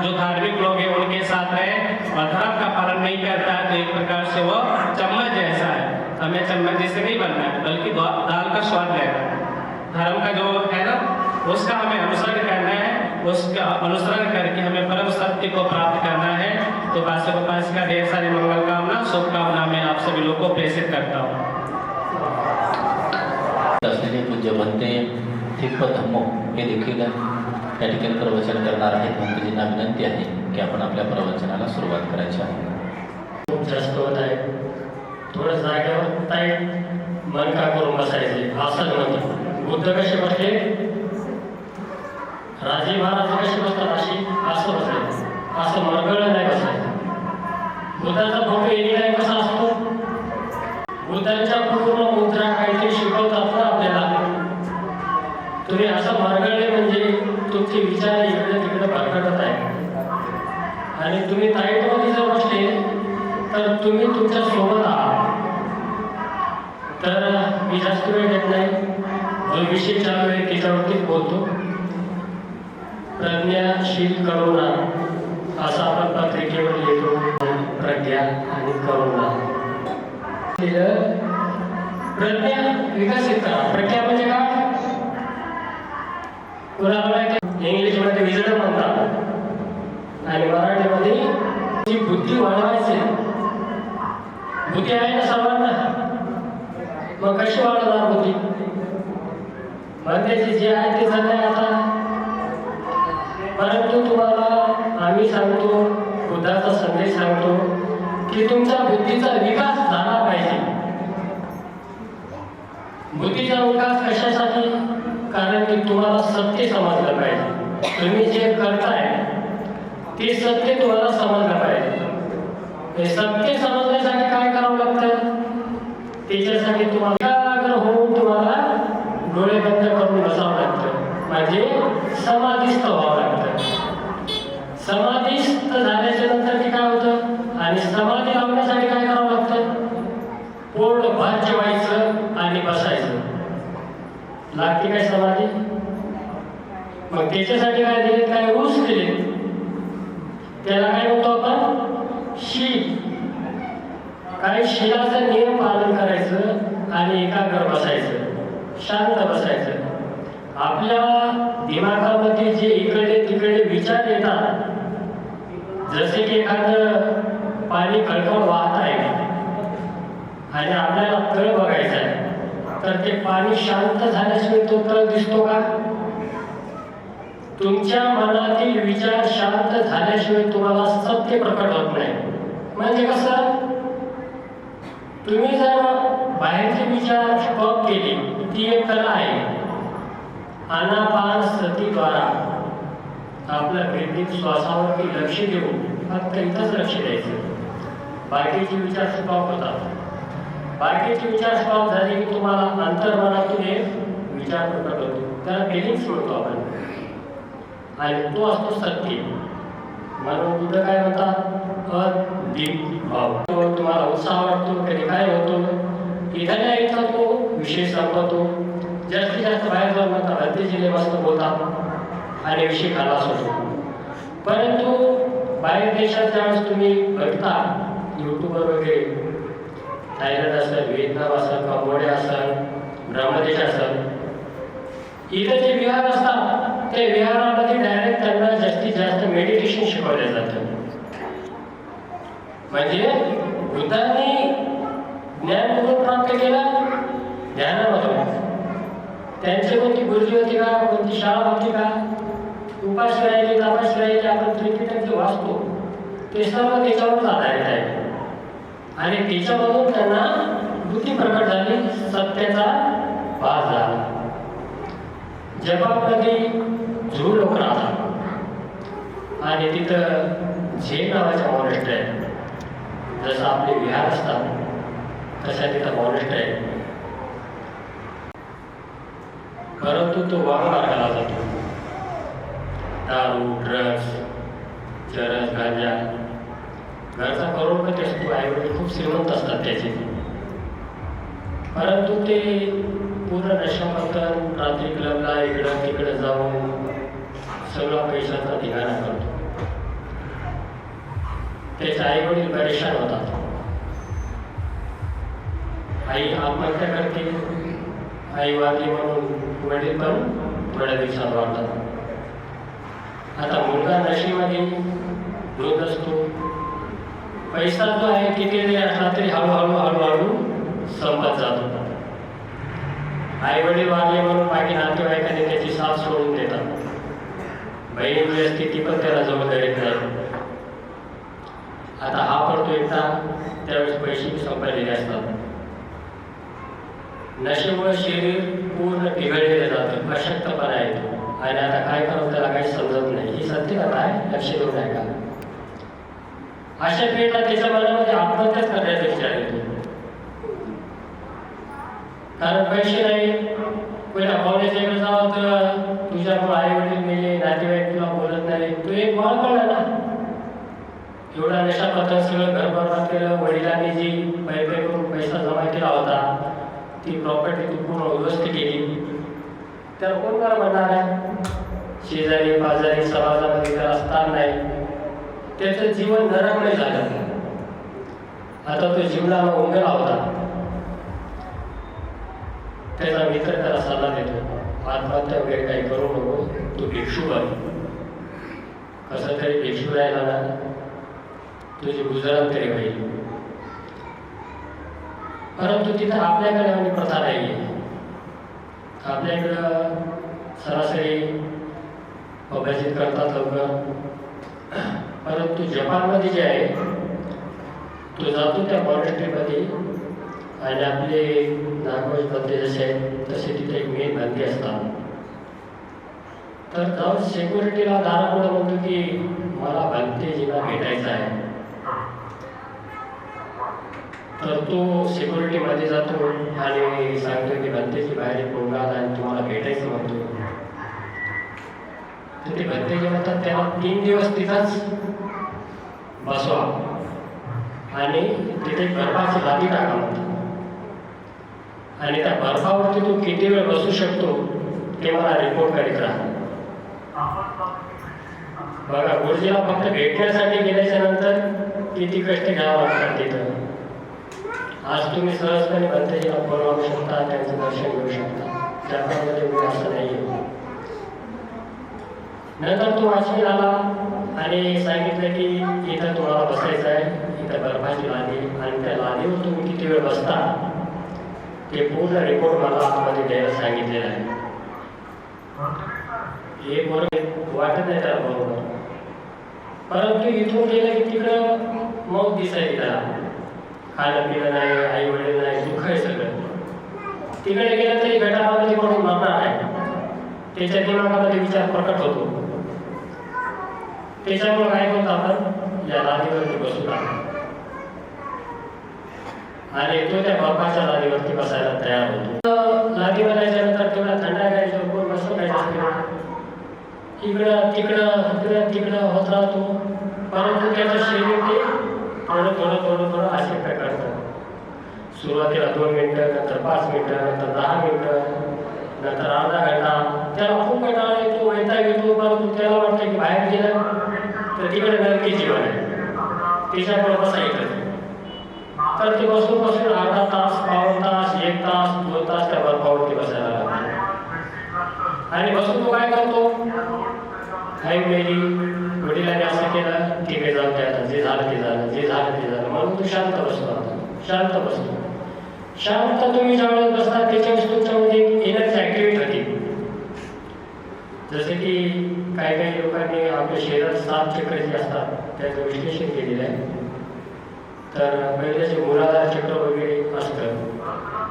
जो धार्मिक लोग हैं उनके साथ रहे और धर्म का पालन नहीं करता है, तो एक प्रकार से वो चम्मच जैसा है। हमें चम्मच जैसे नहीं बनना है, बल्कि दाल का स्वाद लेना है। धर्म का जो है ना, उसका हमें अनुसरण करना है, उसका अनुसरण करके हमें परम सत्य को प्राप्त करना है। तो पासिका ढेर सारी मंगल कामना, शुभकामना में आप सभी लोगों को प्रेषित करता हूँ। असलेले पूज्य बनते थिप्पत धम्मो हे देखील या ठिकाणी प्रवचन करणार आहेत. भंतेजींना विनंती आहे की आपण आपल्या प्रवचनाला सुरुवात करायची आहे. खूप जास्त होत आहे, थोडं जागेवर ताई मन का करून बसायचे असं म्हणतो. बुद्ध कसे बसले, राजे महाराज कसे बसतात अशी असं बसायचं, असं मरगळं नाही बसायचं. बुद्धाचा फोटो एनी टाइम कसा असतो, बुद्धांच्या पूर्ण मुद्रा काहीतरी शिकवतात ना आपल्याला. तुम्ही असं मरगळले म्हणजे तुमचे विचार इकडे तिकडे भरकटत आहे. आणि तुम्ही ताईटमध्ये जर बसले तर तुम्ही तुमच्या सोबत आहात. तर मी जास्त वेळ घेत नाही, जो विषय चालू आहे त्याच्यावरतीच बोलतो. प्रज्ञाशील करुणा असं आपण पत्रिकेवर लिहितो. प्रज्ञा आणि करुणा प्रज्ञा विकसित करा. प्रज्ञा म्हणजे काय, इंग्लिशमध्ये विजडम म्हणतात आणि मराठीमध्ये ती बुद्धी वाढवायची. बुद्धी आहे ना सर्वांना, मग कशी वाढवणार बुद्धी? मग त्याची जे आहे ते झालंय आता. परंतु तुम्हाला आम्ही सांगतो, बुद्धाचा संदेश सांगतो की तुमच्या बुद्धीचा विकास झाला पाहिजे. बुद्धीचा विकास कशासाठी? कारण की तुम्हाला सत्य समजलं पाहिजे. तुम्ही जे करताय ते सत्य तुम्हाला समजलं पाहिजे. हे सत्य समजण्यासाठी काय करावं लागतं? त्याच्यासाठी तुम्हाला एकाग्र होऊन तुम्हाला डोळे बंद करून बसावं लागतं, म्हणजे समाधीस्थ व्हावं लागतं. समाधीस्थ झाल्याच्या नंतर ते काय होतं? आणि समाधी लावण्यासाठी काय करावं लागतं? पोट भार जेवायचं आणि बसायचं. लागते काय समाधी? मग त्याच्यासाठी काय दिले? काय रूल्स दिले? त्याला काय म्हणतो आपण? शील. काही शिलाचा नियम पालन करायचं आणि एकाग्र बसायचं, शांत बसायचं. आपल्या दिमागामध्ये जे इकडे तिकडे विचार येतात, जसे की एखादं पाणी खळखळ वाहत आहे आणि आपल्याला तळ बघायचा आहे, तर ते पाणी शांत झाल्याशिवाय तो तळ दिसतो का? तुमच्या मनातील विचार शांत झाल्याशिवाय तुम्हाला सत्य प्रकट होत नाही. म्हणजे कसं? तुम्ही जर बाहेरचे विचार स्टॉप केले, ती एक कला आहे. आनापानसतीद्वारा आपलं ब्रीथिंग, श्वासावरती लक्ष देऊन फक्त इथंच लक्ष द्यायचं. बाकीचे विचार स्टॉप होतात. बाकीचे विचार स्टॉप झाले की तुम्हाला अंतर्मनातून एक विचार प्रकट होतो, त्याला फिलिंग्स म्हणतो आपण, आणि तो असतो सत्य. म्हणून बुद्ध काय म्हणतात? अद्वित भाव. तुम्हाला उत्साह वाटतो, कधी काय होतो, इथं नाही इथं तो विषय संपतो. जास्तीत जास्त बाहेर जाऊन म्हणतात भरतीचे मस्त बोलतात आणि विषय खलास होतो. परंतु बाहेर देशात ज्यावेळेस तुम्ही बघता यूट्यूबवर वगैरे, थायलंड असेल, व्हिएतनाम असेल, कंबोडिया असेल, ब्रह्मदेश असेल, इथं जे विहार असतात ते विहारामध्ये डायरेक्ट त्यांना जास्तीत जास्त मेडिटेशन शिकवलं जातं. म्हणजे बुद्धांनी ज्ञान कुठून प्राप्त केलं? ध्यानामधून. त्यांची कोणती गुरुजी होती का? कोणती शाळा होती का? उपाशी राहिली, तापाशी राहिली, आपण त्रिपिटक वाचतो ते सर्व त्याच्यावरच आधारित आहे. आणि त्याच्यामधून त्यांना बुद्धी प्रकट झाली, सत्याचा भास झाला. जपानमध्ये झू लोक राहतात आणि तिथं झेन नावाच्या मॉनेस्ट्री आहे. जसं आपले विहार असतात तशा तिथं मॉनेस्ट्री आहे. परंतु तो वाघ मार्गाला जातो. दारू, ड्रग्स, चरस, गांजा, घरचा करोडपती असतो, आईवडील खूप श्रीमंत असतात त्याचे, परंतु ते पूर्ण नशामंथन, रात्री क्लबला इकडं तिकडं जाऊन सगळा पैशाचा धिंगाणा करतो. त्याचे आईवडील परेशान होतात. आई आत्महत्या करते, आई वारली म्हणून वडील पण थोड्या दिवसात वाढतात. आता मुलगा नशेमध्ये धुत असतो. पैसा जो आहे किती जरी असला तरी हळूहळू हळूहळू संपत जातो. आई वडील वारले म्हणून बाकी नातेवाईकांनी त्याची साथ सोडून देतात. बहिणी असते ती पण त्याला जवळ धरत नाही. आता हा पडतो एकदा, त्यावेळेस पैसे संपलेले असतात. नशेमुळे शरीर पूर्ण बिघडलेलं जातं, अशक्तपणा येतो आणि आता काय करावं त्याला काही समजत नाही. ही सत्य कथा आहे, लक्ष देऊन आहे का? अशा पिढीला त्याच्या मनामध्ये आत्महत्याच करण्याचा विचार येतो. कारण पैसे नाही, पहिला कॉलेजकडे जावं तर तुझ्यामुळे आई वडील मेले, नातेवाईक तुला बोलत नाही, तू एक बॉल पडला ना. एवढा नशा पत्ता सगळं घर बरबाद केलं. वडिलांनी जी पै करून पैसा जमा केला होता ती प्रॉपर्टी तू पूर्ण उद्ध्वस्त केली, तर कोण बरं म्हणणार आहे? शेजारी पाजारी समाजामध्ये त्याला स्थान नाही, त्याचं जीवन नरकमय झालं. आता तो जीवनाला उंगला होता. त्याचा मित्र त्याला सल्ला देतो, आत्महत्या वगैरे काही करू नको, तू भिक्षू बन. कसं तरी भिक्षू राहिला ना तुझी गुजरात तरी होईल. परंतु तिथं आपल्याकडे आणि प्रथा नाही आहे. आपल्याकडं सरासरी अभ्यासित करतात लवकर, परंतु जपानमध्ये जे आहे तो जातो त्या फॉरेस्ट्रीमध्ये आणि आपले नागोज बंदे जसे आहेत तसे तिथे एक मेन बंदी असतात. तर जाऊन सिक्युरिटीला दारापुढे म्हणतो की मला भंतेजीला भेटायचं आहे. तर तो सिक्युरिटीमध्ये जातो आणि सांगतो की भंतेजी बाहेर पोंगाल आणि तुम्हाला भेटायचं म्हणतो. तर ते भंतेजी म्हणतात त्याला 3 दिवस तिथंच बसवा आणि तिथे बर्फाची लादी टाका म्हणतात. आणि त्या बर्फावरती तो किती वेळ बसू शकतो ते मला रिपोर्ट करीत राहा. बघा, गुरुजीला फक्त भेटण्यासाठी गेल्याच्या नंतर किती कष्ट घ्यावं लागतात तिथं. आज तुम्ही सहजपणे भंतेजीला बोलवू शकता, त्यांचं दर्शन घेऊ शकता. जपानमध्ये मी असं नाही आहे. नंतर तो वाचनी आला आणि सांगितलं की इथं तुम्हाला बसायचं आहे, इथं बर्फाची लादी आणि त्या लादीवर तुम्ही किती वेळ बसता ते पूर्ण रिपोर्ट मला आतमध्ये द्यायला सांगितलेलं आहे. हे बरोबर वाटत नाही त्याला बरोबर, परंतु इथून गेलं की तिकडं मग दिसायची त्याला खाणं पिणं नाही, आई वडील नाही, दुःख आहे सगळं. तिकडे गेलं तरी गटारामध्ये पडून मरणार आहे. त्याच्या दिमागामध्ये विचार प्रकट होतो. त्याच्यामुळे काय करतो आपण या लादीवरती बसू लागतो आणि तो त्या बर्फाच्या लादीवरती बसायला तयार होतो. लादी बनायच्यानंतर तेवढा थंडा घ्यायचा, कोण बसतो काय इकडं तिकडं होत राहतो. परंतु त्याचं शरीर ते थोडं असे करतं. सुरुवातीला 2 मिनिटं, नंतर 5 मिनिटं, नंतर 10 मिनिटं, नंतर अर्धा घंटा. त्याला खूप कंटाळा येतो, वैताग येतो. परंतु त्याला वाटतं की बाहेर गेलं तर तिकडे नरकी जीवन आहे, त्याच्यामुळे बसायचं. तर ते बसून अर्धा तास, पाऊण तास, 1 तास, 2 तास त्या बर्फावरती बसायला लागतो. आणि बसून तो काय करतो, आई मेली, वडिलांनी असं केलं, ठीक आहे जाऊ द्या, जे झालं ते झालं, जे झालं ते झालं म्हणून तू शांत बसतो. शांत बसतो. शांत तुम्ही ज्यावेळेस बसता त्याच्यावेळेस तुमच्यामध्ये एनर्जी ऍक्टिव्हेट होती. जसे की काही लोकांनी आपल्या शरीरात 7 चक्र जे असतात त्याचं विश्लेषण केलेलं आहे. तर पहिले जे मूलाधार चक्र वगैरे असतं,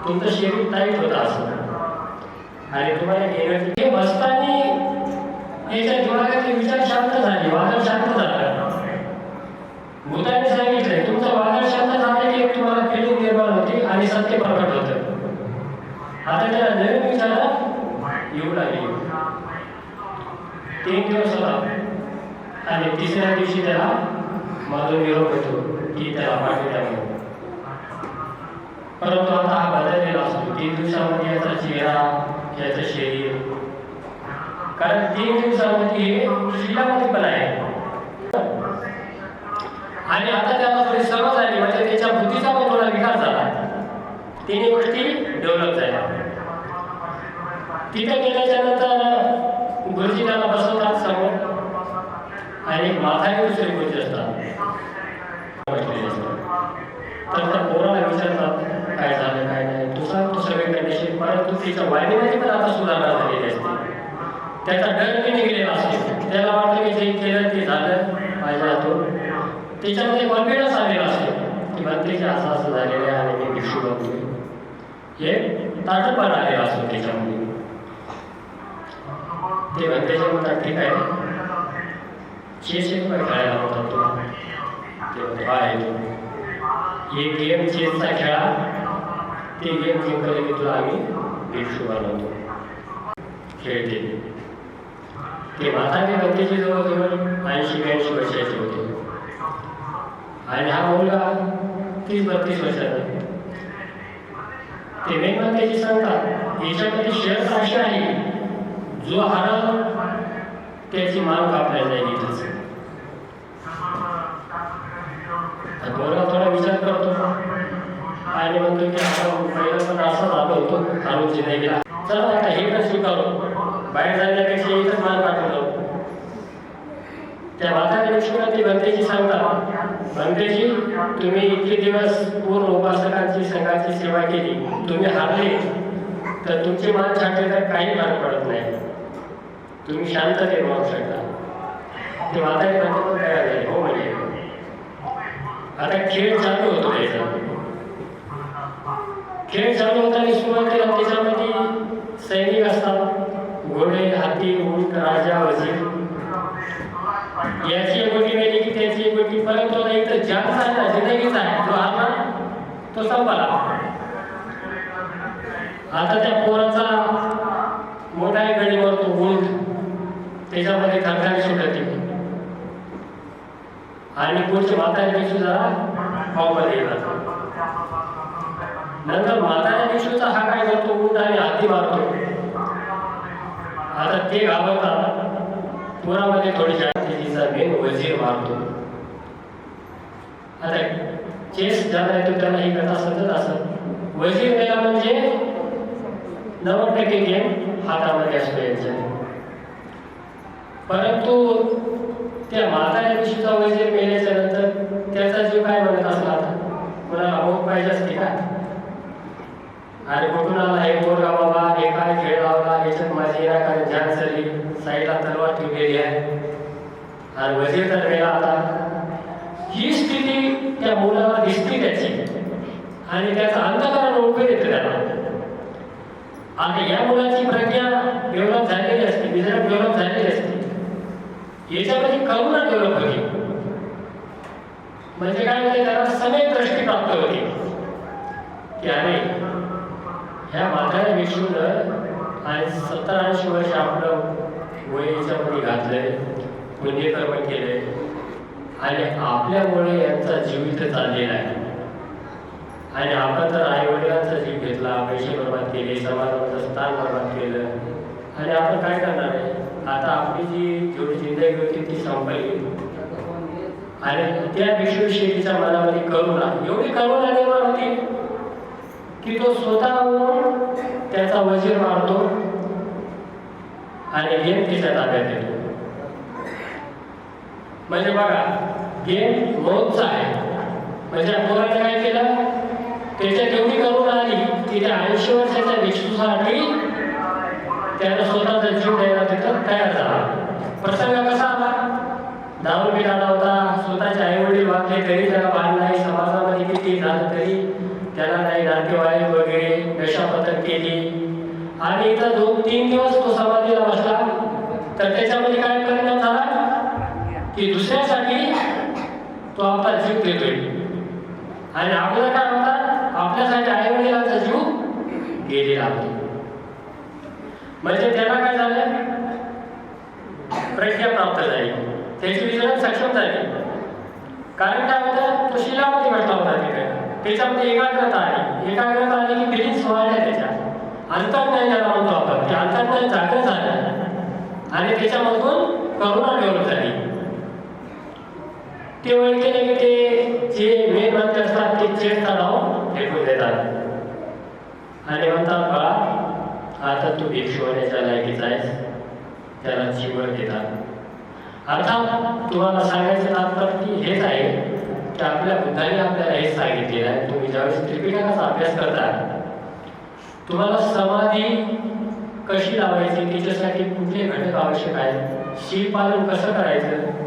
तुमचं शरीर टाईट होतं असं आणि तुम्हाला एनर्जी बसताना याच्या दिमागातले विचार शांत झाले, वादळ शांत झालं. भूताने सांगितलंय तुमचं वादळ शांत झालं की तुम्हाला फिलिंग निर्माण होते आणि सत्य प्रकट होतं. आता त्याला नवीन विचार येऊ लागले. 3 दिवस होता आणि 3ऱ्या दिवशी त्याला मधून निरोप येतो की त्याला पाणी द्या म्हणून. परंतु आता हा बदललेला असतो. 3 दिवसामध्ये याचा चेहरा, याचं शरीर, कारण 3 दिवसामध्ये हे शिलामध्ये पण आहे. आणि आता त्याला थोडी सवय झाली, म्हणजे त्याच्या बुद्धीचा पण थोडा विकास झाला. 3 गोष्टी डेव्हलप झाल्या. तिथे गेल्याच्या नंतर गुरुजी त्याला बसवतात समोर आणि माथाने दुसरी गोष्टी असतात. तर त्या पोराला विचारतात काय झालं काय नाही, तू सांग तू सगळे कंडिशन. परंतु तिच्या वाणीमध्ये पण आता सुधारणा झालेली असते. त्याचा डर बी निघलेला असतो. त्याला वाटतं की जे केलं ते झालं माझ्या हातून. त्याच्यामध्ये कॉन्फिडन्स आलेला असतो की भंतेचे असं झालेलं आहे आणि मी भिक्षू बनतोय, हे ताटपण आलेला असतो त्याच्यामध्ये. ते भंतेचे म्हणतात ठीक आहे, चेस एक खेळायला होतात तुला. ते म्हणते आहे तो हे गेम चेसचा खेळा, ते गेम जिंकले की तुला आम्ही भिक्षू बनवतो, खेळते. ते म्हातारे भंतेचे जवळजवळ 80-82 वर्षाचे होते आणि हा मुलगा 30-32 वर्षाचा. ते मेन भंतेजी सांगतात याच्यामध्ये शर्त अशी आहे, जो हारल त्याची मान कापल्या जाईल इथंच. मुलगा थोडा विचार करतो आणि म्हणतो की आपण पहिलं पण असं झालं होतो, हारून जिंदगीला चला आता हे पण स्वीकारू, बाहेर जाण्यापेक्षा इथंच मान काढून जाऊ. त्या म्हाताऱ्या लक्ष्मीला ते भंतेजी सांगतात म्हणतेजी तुम्ही इतके दिवस पूर्ण उपासकांची संघाची सेवा केली, तुम्ही हारले तर तुमचे मान छाटले तर काही फरक पडत नाही, तुम्ही शांततेत राहू शकता. ते म्हातारी पण तयार झाले. हो म्हणजे आता खेळ चालू होतो. त्याचा खेळ चालू होताना सुरुवातीला त्याच्यामध्ये सैनिक असतात, घोडे, हाती, उंट, राजा, वजीर. याची एक गोटी गेली की त्याची एक गोटी, परंतु एक तर जास्त आहे ना, जिंदगीचा आहे, जो हारला तो संपला. आता त्या पोराचा मोठा एक गडीवर तो उंट, त्याच्यामध्ये थरथर सुटते आणि पुढचे म्हाताऱ्या दिवशी जरा पावमध्ये येतात. नंतर म्हाताऱ्या दिवशीचा हा काय करतो, उंट आणि हाती मारतो. आता ते घाबरतात, पुरामध्ये थोडीशी तिचा मेन वजीर मारतो. आता चेस ज्याला येतो त्याला ही कथा समजत असत. वजीर मेला म्हणजे 90% गेम हातामध्ये असतो यांच्या. परंतु त्या म्हाताऱ्या दिवशीचा वजीर मेल्याच्या नंतर त्याचा जीव काय म्हणत असला, कोणाला भोग पाहिजे असते का, आणि कुठून आला हे पोरगा बाबा, हे काय खेळ लावला, याच्यात माझी कारण जान चालली, साईडला तलवार ठेवलेली आहे आणि वजीर तर मेला. आता ही स्थिती त्या मुलाला दिसते त्याची आणि त्याचा अंतःकरण ओळखून येतं त्याला. आता या मुलाची प्रज्ञा डेव्हलप झालेली असते, विजय डेव्हलप झालेली असते, याच्यामध्ये करुणा डेव्हलप होती. म्हणजे काय होते, त्याला समेत दृष्टी प्राप्त होती की अरे ह्या म्हाताऱ्या विष्णूनं आणि 70-80 वर्ष आपलं वय याच्यामध्ये घातलंय, पुण्यकर्म केलंय आणि आपल्यामुळे यांचा जीव इथं चाललेला आहे. आणि आपण तर आई वडिलांचा जीव घेतला, पैसे बर्बाद केले, समाजाचं स्थान बर्बाद केलं आणि आपण काय करणार आहे. आता आपली जी जेवढी जिंदगी होती ती संपली आणि त्या विश्वशैलीच्या मनामध्ये करुणा, एवढी करुणा निर्माण होती की तो स्वतःहून त्याचा वजीर मारतो आणि गेम त्याच्या ताब्यात येतो. म्हणजे बघा, गेम मौतचा आहे. म्हणजे पोराने काय केलं, त्याच्यात एवढी करुणा आली की त्या 80 वर्षाच्या विष्णूसाठी त्यानं स्वतःचा जीव द्यायला तिथं तयार झाला. प्रसंग कसा आला, दारू पिणारा होता, स्वतःचे आई वडील वागले तरी त्याला भान नाही, समाजामध्ये किती झालं तरी त्याला नाही, नातेवाईक वगैरे नशापतन केली आणि इथं 2-3 दिवस तो समाधीला बसला. तर त्याच्यामध्ये काय परिणाम झाला की दुसऱ्यासाठी तो आपला जीव देतोय आणि आपल्याला काय होता, आपल्यासाठी आई वडिलांचा जीव गेलेला होता. म्हणजे त्याला काय झालं, प्रज्ञा प्राप्त झाली, त्याची विचार सक्षम झाली. कारण काय होतं, तो शिलामध्ये म्हटला होता तिथे, त्याच्यामध्ये एकाग्रता आली. एकाग्रता आली की फिलिंग्स वाढल्या, त्याच्या अंतर्ज्ञान ज्याला म्हणतो आपण, ते अंतर्ज्ञान जागृत झालं आणि त्याच्यामधून करुणा डेव्हलप झाली. ते ओळखीने की ते जे मेन मंत्र असतात ते चेष्टा लावून फेकून देतात आणि म्हणतात, बाळा आता तू भिक्षू होण्याच्या लायकीचा आहेस, त्याला जीवन देतात. अर्थात तुम्हाला सांगायचं तात्पर्य हेच आहे की आपल्या बुद्धाने आपल्याला हेच सांगितलेलं आहे. तुम्ही ज्यावेळेस त्रिपिटकाचा अभ्यास करता, तुम्हाला समाधी कशी लावायची, त्याच्यासाठी कुठले घटक आवश्यक आहेत, शीलपालन कसं करायचं,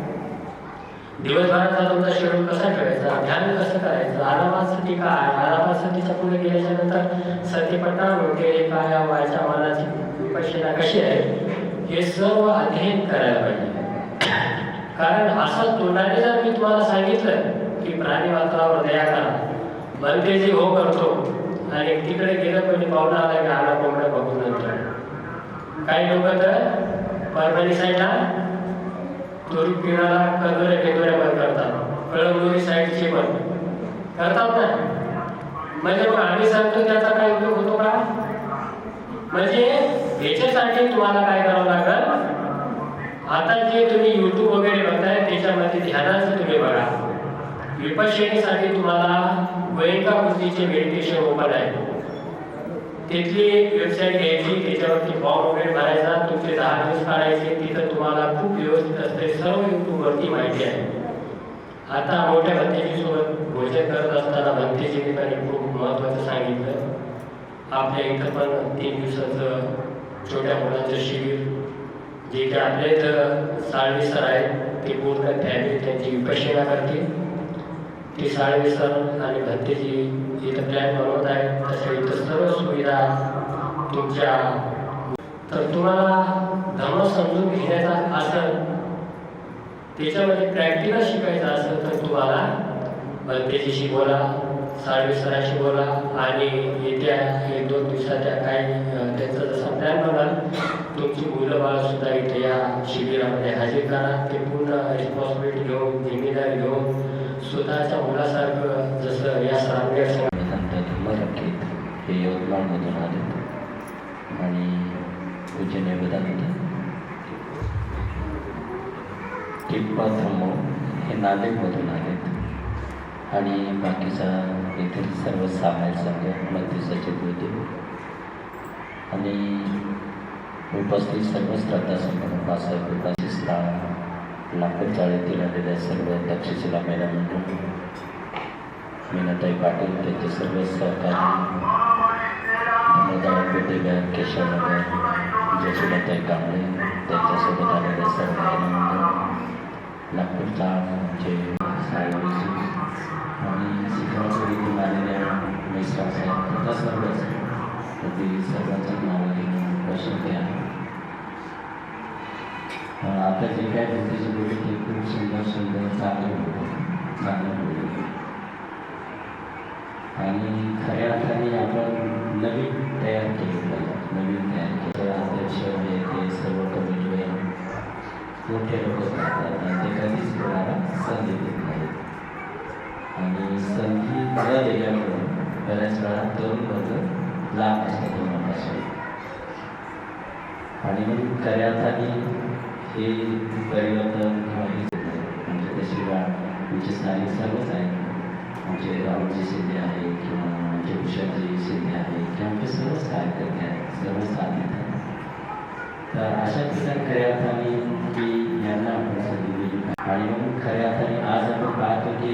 दिवसभराचा तुमचा शेड्यूल कसा ठेवायचा, ध्यान कसं करायचं, आरामासाठी काय, आरामासाठीच्या पुढे गेल्याच्या नंतर सतीपट्टा वगैरे काय, व्हायच्या मनाची विपश्यना कशी आहे, हे सर्व अध्ययन करायला पाहिजे. कारण असं तोंडाने जर मी तुम्हाला सांगितलं की प्राणी मात्रावर दया करा, म्हणते जे हो करतो आणि तिकडे गेलं कोणी पाहुणा आला की आला कोंबड्या बघून नंतर, काही लोक तर परभणी साईडला तुरी पिणाला कंदोऱ्या केंदोऱ्या बंद करतात, कळमनुरी साईडची पण करतात ना. म्हणजे मग आम्ही सांगतो त्याचा काय उपयोग होतो का, म्हणजे याच्यासाठी तुम्हाला काय करावं लागेल, आता जे तुम्ही YouTube वगैरे बघताय त्याच्यामध्ये ध्यानाचं तुम्ही बघा. विपश्यनेसाठी तुम्हाला गोयंका बुद्धीचे मेडिटेशन ओपन आहे, तिथली वेबसाईट घ्यायची, त्याच्यावरती फॉर्म वगैरे भरायचा, तुमचे 10 दिवस काढायचे, तिथं तुम्हाला खूप व्यवस्थित असते, सर्व YouTubeवरती माहिती आहे. आता मोठ्या भंतेजीसोबत भोजन करत असताना भंतेजीने पण एक खूप महत्त्वाचं सांगितलं. आपल्या इथं पण 3 दिवसाचं छोट्या मुलांचं शिबिर जे इथे आपल्या इथं साळवे सर आहेत ते पूर्ण फॅमिली त्यांची विपश्यना करते. ते साळवे सर आणि भंतेजी इथं प्लॅन बनवत आहेत. तसं इथं सर्व सुविधा तुमच्या तर तुम्हाला धर्म समजून घेण्याचा असेल त्याच्यामध्ये प्रॅक्टिकल शिकायचं असेल तर तुम्हाला भंतेजीशी बोला, साळवे सरांशी बोला आणि येत्या 1-2 दिवसाच्या काही त्यांचा जसा प्लॅन बनाल तुमची मुलं बाळसुद्धा इथे या शिबिरामध्ये हजर करा. ते पूर्ण रिस्पॉन्सिबिलिटी घेऊन जिम्मेदारी घेऊन स्वतःच्या मुलासारखं जसं या सरांनी हे यवतमाळमधून आले आणि पूज्य निवेदन टिप्पा थमो हे नांदेडमधून आलेत आणि बाकीचा येथील सर्व सामायिक संघ मध्य सचिव होते आणि उपस्थित सर्व श्रद्धासंपन्न बासाहेब विकासला लाकूड चाळीतील आलेल्या सर्व तक्षशिला महिला मंडळ मीनाताई पाटील त्यांचे सर्व सहकारी धर्मदाय पेटेकर केशवनगर जयसुलाताई कांबळे त्यांच्यासोबत आलेल्या सर्व महिला मंडळ नागपूरचा आमचे साळवेजी आणि सिद्धरामपुरीतून आलेल्या मिश्रा साहेब तथा सर्वच ते सर्वांचं नाव घेऊन प्रशंसा आहे. आता जे काय भक्तीची बोली ते खूप सुंदर चांगलं बोलले आणि खऱ्या अर्थाने आपण नवीन तयार केलं पाहिजे. नवीन तयार केलं अध्यक्ष हे ते सर्व कमिटी मोठे लोक राहतात आणि ते कधीच कोणाला संधी देत नाहीत आणि संधी न दिल्यामुळे बऱ्याच वेळा तरुण वर्ग लांब असतात कोणापासून आणि म्हणून खऱ्या अर्थाने हे परिवर्तन किंवा म्हणजे तशी आमचे स्थानिक सर्वच आहेत. आमचे राहुलजी शिंदे आहे किंवा आमचे कुशलजी शिंदे आहे किंवा आमचे सर्वच कार्यकर्ते आहेत, सर्व साथ देतात. तर अशा प्रकारे खऱ्या अर्थाने की यांना आपण संधी दिली आणि म्हणून खऱ्या अर्थाने आज आपण पाहतो की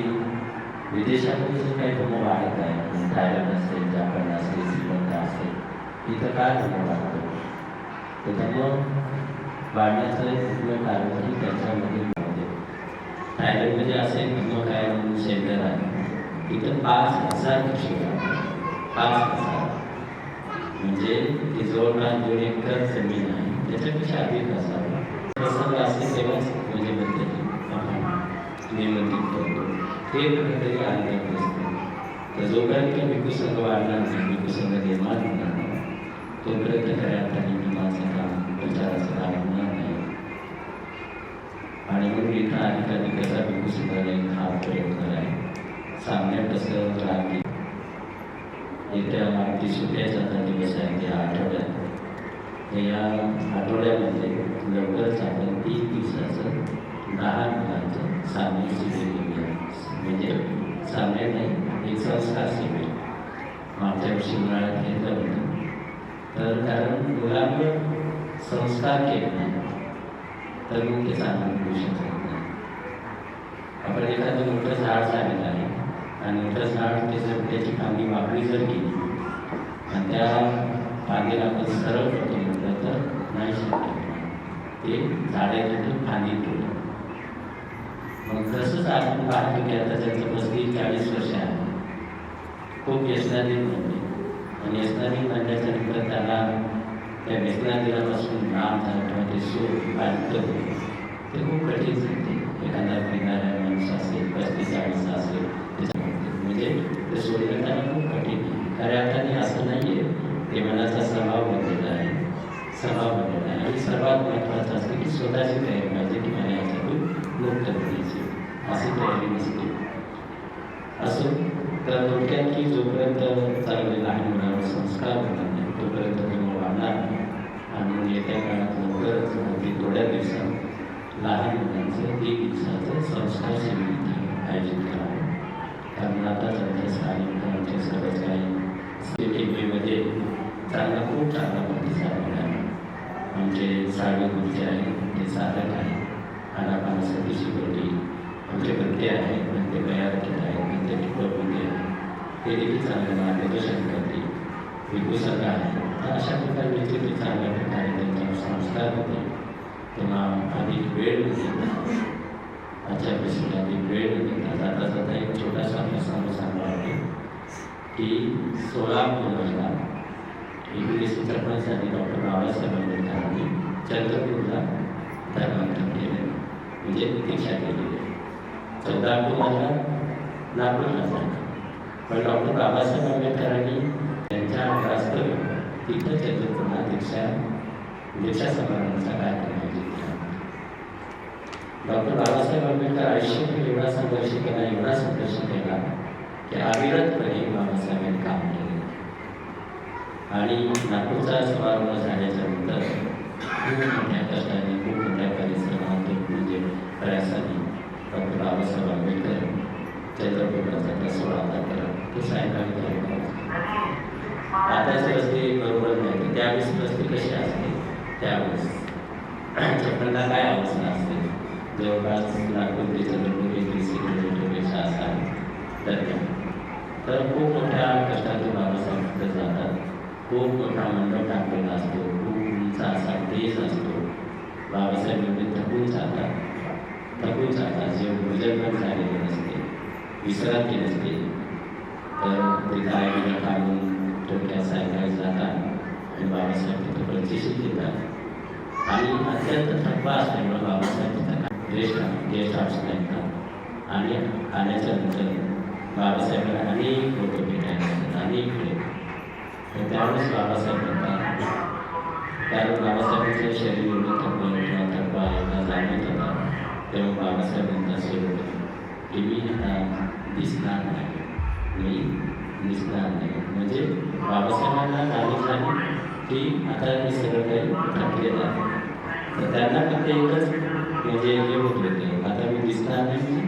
विदेशामध्ये जे काही धर्म वाढत आहे, थायलंड असेल, जापान असेल, श्रीलंका असेल, इथं काय धर्म वाढतो तर धर्म वाढण्याचं एक मुख्य कारण की त्यांच्यामध्ये थायलंडमध्ये असेल धर्म काय म्हणून सेंटर आहे इथं 5,000 शिक्षक 5,000 म्हणजे ती जवळपास 2 एकर जमीन आहे. त्याच्यापेक्षा अधिक असावं प्रसंग असेल तेव्हाच म्हणजे म्हणते आपण निमंत्रित करतो ते कुठेतरी आनंद असतं. तर जोपर्यंत भिक्खूसंघ वाढणार नाही, भिक्खूसंघ निर्माण होणार नाही तोपर्यंत खऱ्या अर्थाने मी माझं काम प्रचाराचं काम होणार नाही आणि म्हणून इथं अधिकाधिक कसा भिक्खूसंघाला एक हा प्रयत्न आहे. सामन्यात कसं राहते येत्या अगदी सुट्याचा दिवस आहे त्या आठवड्यात या आठवड्यामध्ये लवकरच आपण 3 दिवसाचं 10 मुलांचं सामूहिक शिबिर घेऊया. म्हणजे सामने नाही, एक संस्कार शिबिर मागच्या वर्षी उन्हाळ्यात घेतलं होतं. तर कारण मुलांवर संस्कार केले नाही तर मग ते चांगलं होऊ शकत नाही. आपण एखादं मोठं झाड झालेलं आहे आणि मोठं झाड ते जर त्याची फांदी वाकडी जर केली आणि त्या फांदीला आपण सरळ करतो म्हटलं तर नाही शक्य. ते झाडातून फांदी तुटलं. मग तसंच आपण पाहतो की आता त्यांचं 35-40 वर्ष आहे, खूप व्यसनाधीन बनले आणि व्यसनाधीन बनल्याच्या नंतर त्याला त्या व्यसनाधीनापासून लांब झालं किंवा ते सूर बांधतं ते खूप कठीण झाले. एखादा फिरणारा माणूस असेल 35-40 असेल म्हणजे ते सोडणं त्यांना खूप कठीण आहे. खऱ्या अर्थाने असं नाही आहे, ते मनाचा स्वभाव बनलेला आहे, स्वभाव बनलेला आहे. आणि सर्वात महत्त्वाचं असतं की स्वतःची तयारी पाहिजे की मला याच्यातून मुक्त होण्याची, अशी तयारी नसते. असो तर थोडक्यात की जोपर्यंत चांगले लहान मुलांवर संस्कार होणार नाही तोपर्यंत धर्म वाढणार नाही आणि येत्या काळात लवकरच अगदी थोड्या दिवसात लहान मुलांचं 1 दिवसाचं संस्कार शिबिर आयोजित करावं. कारण आता त्यांच्या स्थानिक आमचे सर्वच काही टिपीमध्ये चांगला खूप चांगला प्रतिसाद मिळाला. आमचे साळवे गुरुजी आहेत ते साधक आहेत, आनापान सतीशी बोलली आमचे गद्य आहे, गद्य बयारकीत आहे, गद्य टिपणमध्ये आहे, ते देखील चांगलं मार्गदर्शन करते, विभूषक आहे. तर अशा प्रकारे देखील ते चांगल्या प्रकारे त्यांच्यावर संस्कार होते. तेव्हा अधिक वेळ न देता, आजच्या प्रश्नाला अधिक वेळ न देता जाता जाता एक छोटासा प्रसंग सांगावा की 16 ऑक्टोबरला 1953 साली डॉक्टर बाबासाहेब आंबेडकरांनी चंद्रपूरला धर्मांतर केले, म्हणजे दीक्षा केलेली आहे. 14 ऑक्टोबरला नागपूरला झालं, पण डॉक्टर बाबासाहेब आंबेडकरांनी त्यांच्या वास्तव्य तिथं चंद्रपूरला दीक्षा समारंभाचा कार्यक्रम आयोजित केला. डॉक्टर बाबासाहेब आंबेडकर आयुष्यात एवढा संघर्ष केला की अविरतपणे बाबासाहेबांनी काम केले. आणि नागपूरचा समारंभ झाल्याच्या नंतर खूप मोठ्या कष्टाने, खूप मोठ्या परिश्रमातून, म्हणजे प्रयासाने डॉक्टर बाबासाहेब आंबेडकर चंद्रपूरचा सोहळा करत ते सायंकाळी कार्यक्रम. आताचे रस्ते बरोबर नाही, त्यावेळेस रस्ते कसे असते, त्यावेळेस चपलांना काय अवस्था असते, जवळपास नागपूर ते चंद्रपूर 30 किलोमीटरपेक्षा असावी दरम्यान. तर खूप मोठ्या कष्टातून बाबासाहेब तिथे जातात. खूप मोठा मंडप टाकलेला असतो, खूप उंच असा तेज असतो. बाबासाहेब म्हणजे थकून जातात, जे भोजन पण झालेले नसते, विश्रांती नसते. तर ते गायला काढून डोक्यात सायकाळी जातात आणि बाबासाहेब तिथे प्रचिशीत येतात. आणि अत्यंत थकवा असल्यामुळे बाबासाहेब तिथं गेस्ट हाऊसला येतात. आणि आल्याच्या नंतर बाबासाहेबांना अनेक लोक भेटायला, अनेक वेळ. तर त्यावेळेस बाबासाहेब म्हणतात, कारण बाबासाहेबांचं शरीर एवढं थकवा एवढा जाणवत होता, तेव्हा बाबासाहेब म्हणतात सोबत की मी आता दिसणार नाही. म्हणजे बाबासाहेबांना जाणीव झाली की आता मी सगळं काही थकलेलं आहे. तर त्यांना फक्त एकच म्हणजे हे होत होतं, आता मी दिसणार नाही.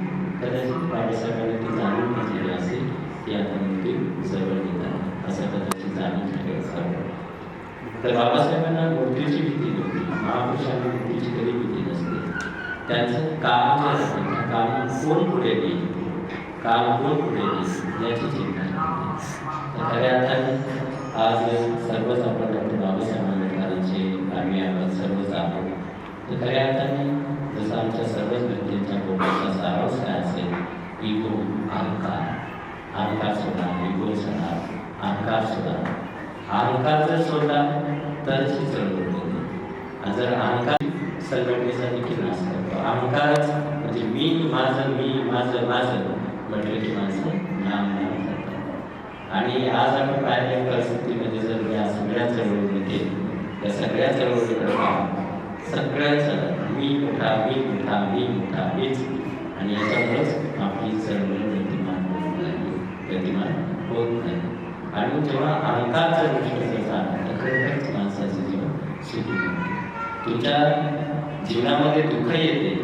कदाचित बाबासाहेबांना ती जाणून घेतलेली असेल की आता मृत्यू जवळ येत आहे, असं कदाचित जाणून झाले असावं. तर बाबासाहेबांना मृत्यूची भीती नव्हती, महापुरुषांना मृत्यूची कधी भीती नसते. त्यांचं काम जे असतं, काम कोण पुढे येईल, काम कोण पुढे येईल याची चिंता नव्हती. तर खऱ्या अर्थाने आज सर्वच आपण डॉक्टर बाबासाहेब आंबेडकरांचे आम्ही आपण सर्वच आहोत. तर खऱ्या अर्थाने जसं आमच्या सर्वच व्यक्तींच्या बोलण्याचा सारांश काय असेल, इगो, अहंकार सोडा, इगो सोडा, अहंकार सोडा. अहंकार जर सोडला तरच ही चळवळ होते. आणि जर अहंकार संघटनेचा देखील नाश करतो, अहंकारच म्हणजे मी माझं म्हटलं की माणसं नाम करतात. आणि आज आपण पाहिलेल्या परिस्थितीमध्ये जर या सगळ्या चळवळीमध्ये या सगळ्या चळवळीकडे सगळ्याच मी मोठा मीच. आणि याच्यामुळेच आपली चळवळ गतिमान होत नाही. आणि जेव्हा अहंकारचा विषय झाला तर खरोखरच माणसाचं जीवन सुखी होते. तुमच्या जीवनामध्ये दुःख येते,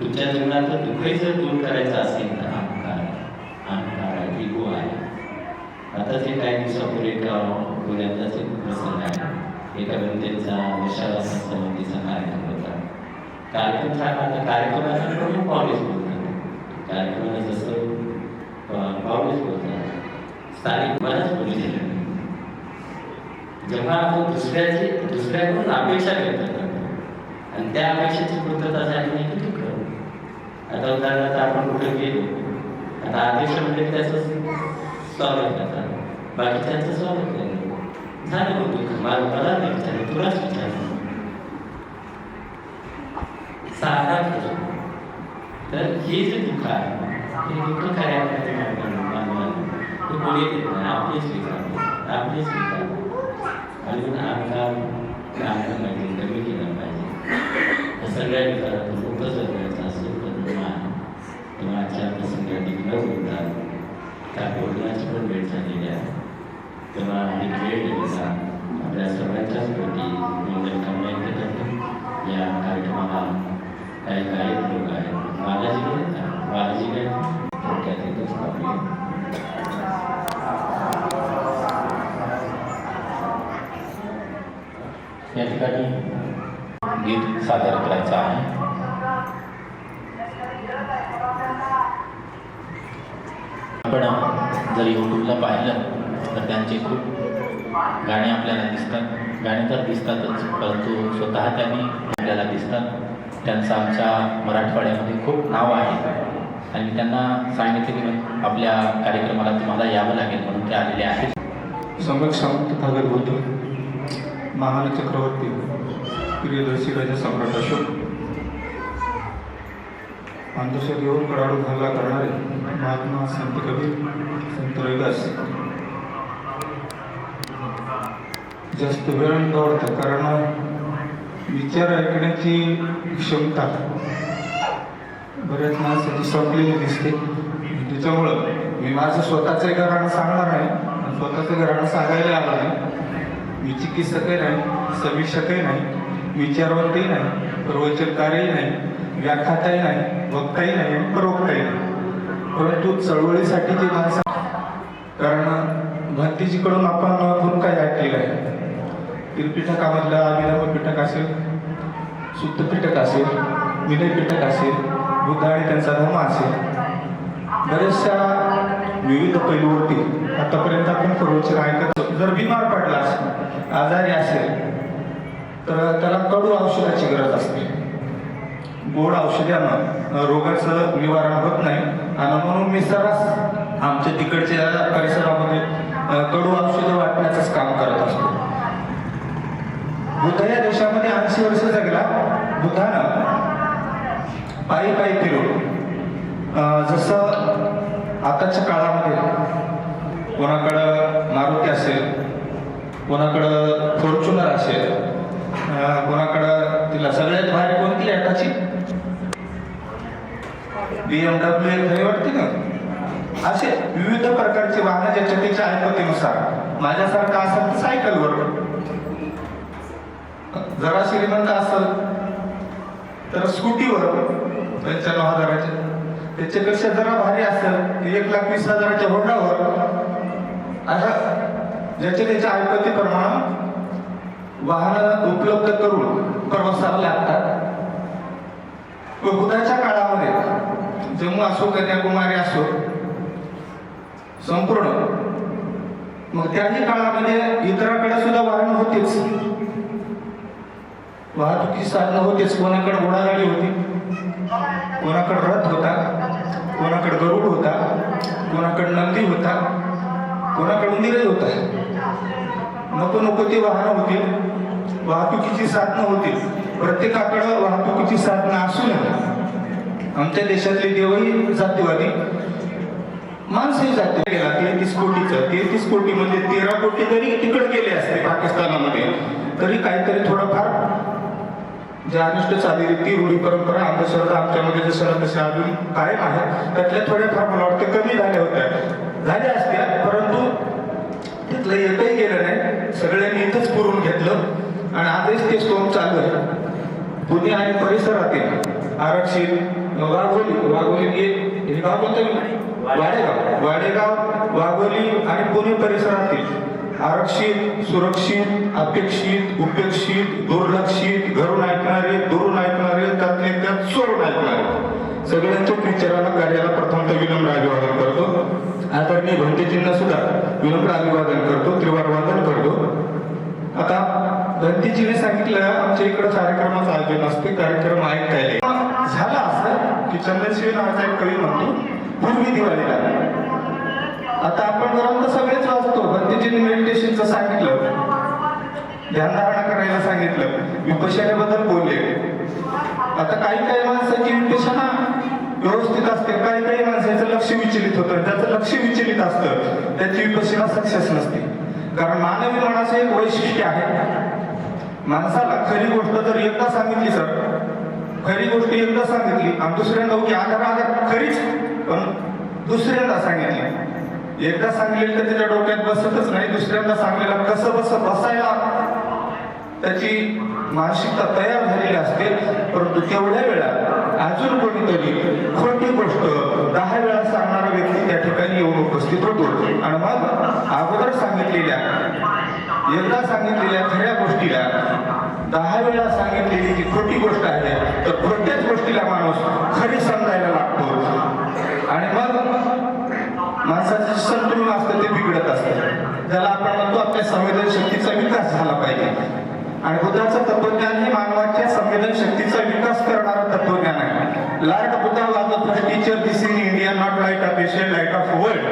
तुमच्या जीवनातलं दुःखही जर दूर करायचं असेल तर अहंकार आहे, इगो आहे. आता जे काही दिवसापूर्वी पुण्यातलाच एक प्रसंग आहे, एका व्यक्तीचा विश्वासा संबंधीचा कार्यक्रम होता. कार्यक्रम झाला, कार्यक्रमाला प्रमुख पाऊलेच बोलतात, कार्यक्रमाला जसं पाऊलेच बोलतात, स्थानिक मलाच बोलू दिलं. जेव्हा आपण दुसऱ्याकडून अपेक्षा व्यक्त करतो आणि त्या अपेक्षेची पूर्तता झाली नाही की दुःख. आता उदाहरणार्थ आपण कुठे गेलो, आता अध्यक्ष म्हणजे त्याचं स्वागत करतात, बाकीच्यांचं स्वागत केलं, झालं मग दुःख. मला नाही विचारलं, तुलाच विचारलं, साधा केलं. तर हे जे दुःख आहे, हे दुःख खऱ्या कोणी देत नाही, आपलीच विचार. आणि अहंकार पाहिजे, कमी केला पाहिजे. सगळ्या विचारातून मुक्त जगायचं असेल तर तेव्हा आजच्या प्रसंगाने न बोलतात त्या बोलण्याची पण वेळ झालेली आहे. तेव्हा एक वेळ दिला आपल्या सर्वांच्याच प्रती मंगल कामना करतो. या कार्यक्रमाला काही गायक लोक आहेत, बालाजी काय थोडक्यात येतच आपले या ठिकाणी गीत सादर करायचं आहे. आपण जर यूट्यूबला पाहिलं तर त्यांचे खूप गाणे आपल्याला दिसतात. गाणे तर दिसतातच, परंतु स्वतः त्यांनी आपल्याला दिसतात. त्यांचं आमच्या मराठवाड्यामध्ये खूप नाव आहे आणि त्यांना सांगितले की आपल्या कार्यक्रमाला तुम्हाला यावं लागेल म्हणून ते आलेले आहेत. सम्यक सामंत तथागत बुद्ध, महान चक्रवर्ती, प्रियदर्शी राजा सम्राट अशोक, अंधश्रद्धेवर येऊन कडाडून हल्ला करणारे महात्मा संत कबीर, संत रविदास. जास्त वेळ आवडतं कारण विचार ऐकण्याची क्षमता बऱ्याच माणसाची संपलेली दिसते. त्याच्यामुळं मी माझं स्वतःचं घराणं सांगणार नाही, स्वतःचं घराणं सांगायला आलं नाही. मी चिकित्सकही नाही, समीक्षकही नाही, विचारवंतही नाही, प्रवचनकारही नाही, व्याख्याताही नाही, वक्ताही नाही, प्रवक्ताही नाही. परंतु चळवळीसाठी जे माणसं, कारण भंतीजीकडून आपण खूप काही ऐकलेलं आहे. त्रिपिटकामधलं अभिनव पिटक असेल, शुद्ध पिटक असेल, विनय पिटक असेल, बुद्ध आणि त्यांचा धर्म असेल, बऱ्याचशा विविध पैलूवरती आतापर्यंत आपण प्रवचन ऐकत. जर बिमार पडला असेल, आजारी असेल, तर त्याला कडू औषधाची गरज असते. गोड औषधानं रोगाचं निवारण होत नाही आणि म्हणून मी सर्रास आमच्या तिकडच्या परिसरामध्ये कडू औषधं वाटण्याचंच काम करत असतो. बुद्ध या देशामध्ये 80 वर्ष जगला. बुद्धानं पायी पायी फिरून जसं आताच्या काळामध्ये कोणाकडं मारुती असेल, कोणाकडं फॉर्च्युनर असेल, कोणाकडं तिला सगळ्यात भारी कोणती आताची BMW एक घरी वाटते ना, असे विविध प्रकारचे वाहनं ज्याच्या त्याच्या ऐपतीनुसार. माझ्यासारखा असेल तर सायकलवर, जरा श्रीमंत असेल तर स्कूटीवर 95,000, त्याच्यापेक्षा जरा भारी असेल 1,20,000च्या होंडावर. असं ज्याच्या त्याच्या ऐपतीप्रमाणे वाहनं उपलब्ध करून प्रवासाला लागतात. बुद्धाच्या काळामध्ये जम्मू असो, कन्याकुमारी असो, संपूर्ण मग त्याही काळामध्ये इतरांकडे सुद्धा वाहनं होतीच, वाहतुकीची साधनं होतीच. कोणाकडे घोडागाडी होती, कोणाकडे रथ होता, कोणाकडे गरुड होता, कोणाकडे नंदी होता, कोणाकडे उंदीरही होता. नको नको ती वाहनं होती, वाहतुकीची साधनं होती. प्रत्येकाकडं वाहतुकीची साधनं असून आमच्या देशातले देवही जातीवादी, माणसंही जाती गेला. 33 कोटी म्हणजे 13 कोटी जरी तिकडे गेले असते पाकिस्तानामध्ये, तरी काहीतरी थोडंफार ज्या अनिष्ट चालीरीती, रूढी, परंपरा, अंधश्रद्धा आमच्यामध्ये जसं तसे अजून कायम आहेत, त्यातल्या थोड्याफार मला वाटतं कमी झाल्या होत्या, झाल्या असत्या. परंतु तिथलं एकही गेलं नाही, सगळ्यांनी इथंच पुरून घेतलं आणि आजच ते स्टोम चालू आहे. पुणे आणि परिसरातील आरक्षित वाघोली हे गाव कोणतं? वाडेगाव, वाघोली आणि पुणे परिसरातील आरक्षित, सुरक्षित, अपेक्षित, उपेक्षित, दुर्लक्षित, घरून ऐकणारे, दुरून ऐकणारे, त्यातले त्यात चोरून ऐकणारे सगळ्यांच्या विचाराला कार्याला प्रथमतः विनम्र अभिवादन करतो. आदरणीय भंतेजींना सुद्धा विनम्र अभिवादन करतो, त्रिवार वादन करतो. आता भंतेजीने सांगितलं आमच्या इकडं कार्यक्रमाचं आयोजन असते, कार्यक्रम ऐकायला झाला असं की चंदनशिव नावाचा एक कवी म्हणतो पूर्वी दिवाळीला. आता आपण ग्रंथ सगळेच वाचतो. भंतेजींनी मेडिटेशनचं सांगितलं, ध्यानधारणा करायला सांगितलं, विपश्यनेबद्दल बोलले. आता काही माणसाची विपश्यना व्यवस्थित असते, काही माणसाचं लक्ष विचलित होतं. ज्याचं लक्ष विचलित असतं त्याची विपश्यना सक्सेस नसते. कारण मानवी मनाचं एक वैशिष्ट्य आहे, माणसाला खरी गोष्ट जर एकदा सांगितली, सर खरी गोष्ट एकदा सांगितली आणि दुसऱ्यांदा उगी आधार खरीच, पण दुसऱ्यांदा सांगितली, एकदा सांगलेलं तर त्याच्या डोक्यात बसतच नाही. दुसऱ्यांदा सांगलेलं कसं बसायला त्याची मानसिकता तयार झालेली असते. परंतु तेवढ्या वेळा अजून कोणीतरी खोटी गोष्ट 10 वेळा सांगणारा व्यक्ती त्या ठिकाणी येऊन उपस्थित होतो आणि मग अगोदर सांगितलेल्या, एकदा सांगितलेल्या खऱ्या गोष्टीला 10 वेळा सांगितलेली जी खोटी गोष्ट आहे, तर खोट्याच गोष्टीला माणूस खरी समजायला लागतो आणि मग माणसाचं संतुलन असतं ते बिघडत असतं. ज्याला आपण म्हणतो आपल्या संवेदन शक्तीचा विकास झाला पाहिजे. आणि बुद्धाचं तत्वज्ञान हे मानवाच्या संवेदन शक्तीचा विकास करणारं तत्वज्ञान आहे. Lord Buddha was the first teacher this in India, not light of Asian, light of world.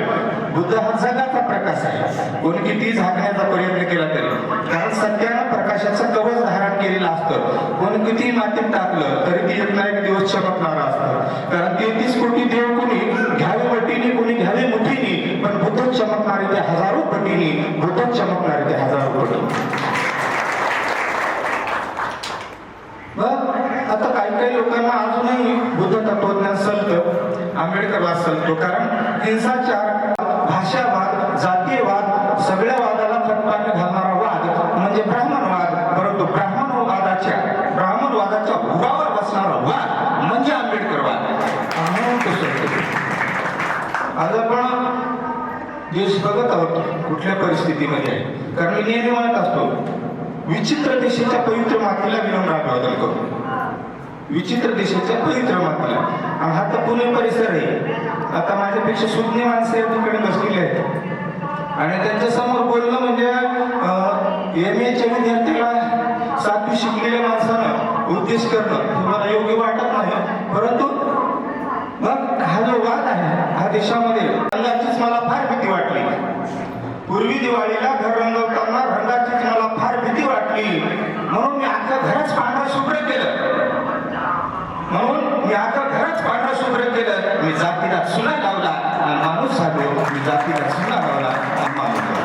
Buddha हा जगाचा प्रकाश आहे. कोणी किती झाकण्याचा प्रयत्न केला तरी, कारण सत्यानं प्रकाशाचं कवच धारण केलेलं असतं. कोणी किती मातीत टाकलं तरी ती एक ना एक दिवस चमकणार असतं. कारण 33 कोटी देव कोणी घ्यावे वटीने, कोणी घ्यावे मुठीने, पण बुद्ध चमकणारे ते हजारो पटीने, बुद्ध चमकणारे ते हजारो पटीने. आता काही लोकांना अजूनही बुद्ध तत्वज्ञान सलतं, आंबेडकरवाद सलतो. कारण हिंसाचार, भाषावाद, जातीयवाद, सगळ्या वादाला फटकाने घालणारा वाद म्हणजे ब्राह्मणवाद. परंतु ब्राह्मणवादाच्या उरावर बसणारा वाद म्हणजे आंबेडकरवाद. आज आपण देश बघत आहोत कुठल्या परिस्थितीमध्ये आहे. कारण मी नेहमी म्हणत असतो, विचित्र देशाच्या पवित्र मातीला विनम्र अभिवादन करू. विचित्र देशाच्या पवित्र मातीला. आणि हा तर पुणे परिसर आहे. आता माझ्यापेक्षा सुज्ञ माणसं या ठिकाणी बसलेली आहेत आणि त्यांच्या समोर बोलणं म्हणजे MA च्या विद्यार्थ्याला 7वी शिकलेल्या माणसानं उद्देश करणं तुम्हाला योग्य वाटत नाही. परंतु मग हा जो वाद आहे हा देशामध्ये, रंगाचीच मला फार भीती वाटली. पूर्वी दिवाळीला घर रंगवताना रंगाचीच मला फार भीती वाटली. म्हणून मी आता घरच पांढरा शुभ्र केलं. मी जातीला चुना लावला आणि माणूस झालो. मी जातीला चुना लावला आणि माणूस झालो.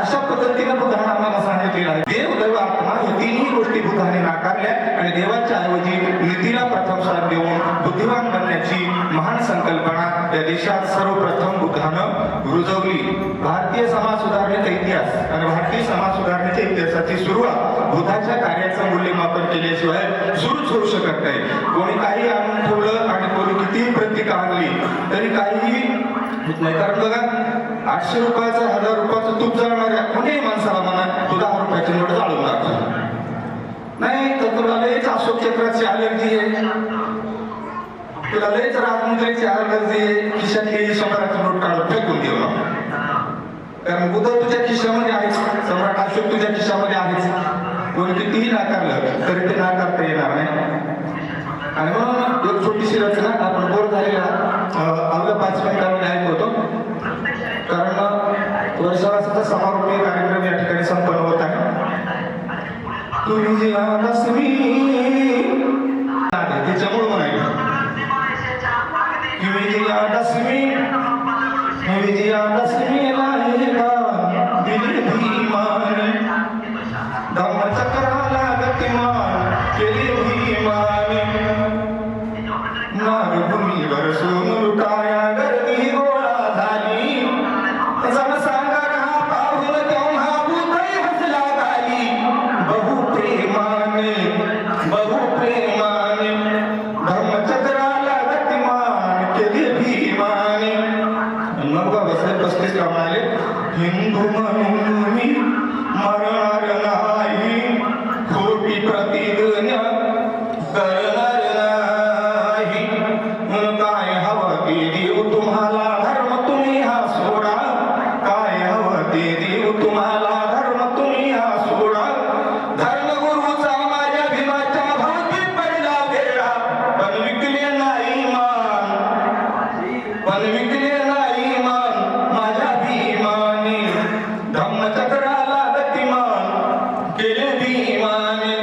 अशा पद्धतीनं बुद्धाने आम्हाला सांगितलेलं आहे. देव, दैव, आत्मा हे तिन्ही गोष्टी बुद्धाने नाकारल्या आणि देवाच्या ऐवजी नीतीला प्रथम स्थान देऊन बुद्धिवान बनण्याची महान संकल्पना या देशात सर्वप्रथम बुद्धानं रुजवली. भारतीय समाज सुधारणेचा इतिहास आणि भारतीय समाज सुधारणेच्या इतिहासाची सुरुवात बुद्धाच्या कार्याचं मूल्यमापन केल्याशिवाय सुरूच होऊ शकत नाही. कोणी काही आणून ठेवलं आणि कोणी कितीही प्रतीक आणली तरी काहीही होत नाही. कारण बघा, 800 रुपयाचं 1000 रुपयाचं तूप जाळणाऱ्या कोणीही माणसाला म्हणा तू 10 रुपयाची नोट जाळून लागतो. नाही तर तुला लयच अशोक चक्राची अलर्जी आहे, तुला लयच राजमुद्रेची अलर्जी आहे, खिशातली 100ची नोट काढून फेकून देऊ नका. कारण बुद्ध तुझ्या खिशामध्ये आहेच, सम्राट अशोक तुझ्या खिशामध्ये आहेच. कोणी कितीही नाकारलं तरी ते नाकारता येणार नाही. आणि म्हणून एक छोटीशी रचना आपण बोर झालेला अवघ्या 5 मिनिटांमध्ये ऐकवतो. कारण वर्षावासाचा समारोपीय कार्यक्रम या ठिकाणी संपन्न होत आहे. तुम्ही जी दसवी त्याच्यामुळे म्हणायचं तुम्ही जी दसवी दिली भीमान धम्मचक्राला गतिमान केली भीमान नागभूमीवर सोन लुटाया गर्दी गोळा झाली जनसागर हा पाहून तेव्हा भूतही हसला गाली बहुप्रेमाने धम्मचक्राला गतिमान केली भीमाने. मग बसले 35 का म्हणाले, हिंदू म्हणून मी मरणार नाही, खोटी प्रतिज्ञा करणार नाही. काय हवं ते देऊ तुम्हाला, धर्म तुम्ही हा सोडा. काय हवं ते देऊ तुम्हाला, धर्म तुम्ही हा सोडा. धर्मगुरूचा माझ्या भीमाच्या भोवती पडला वेळा, पण विकले नाही मान, माझ्या भीमाने. धम्मचक्राला गतिमान केले भीमाने.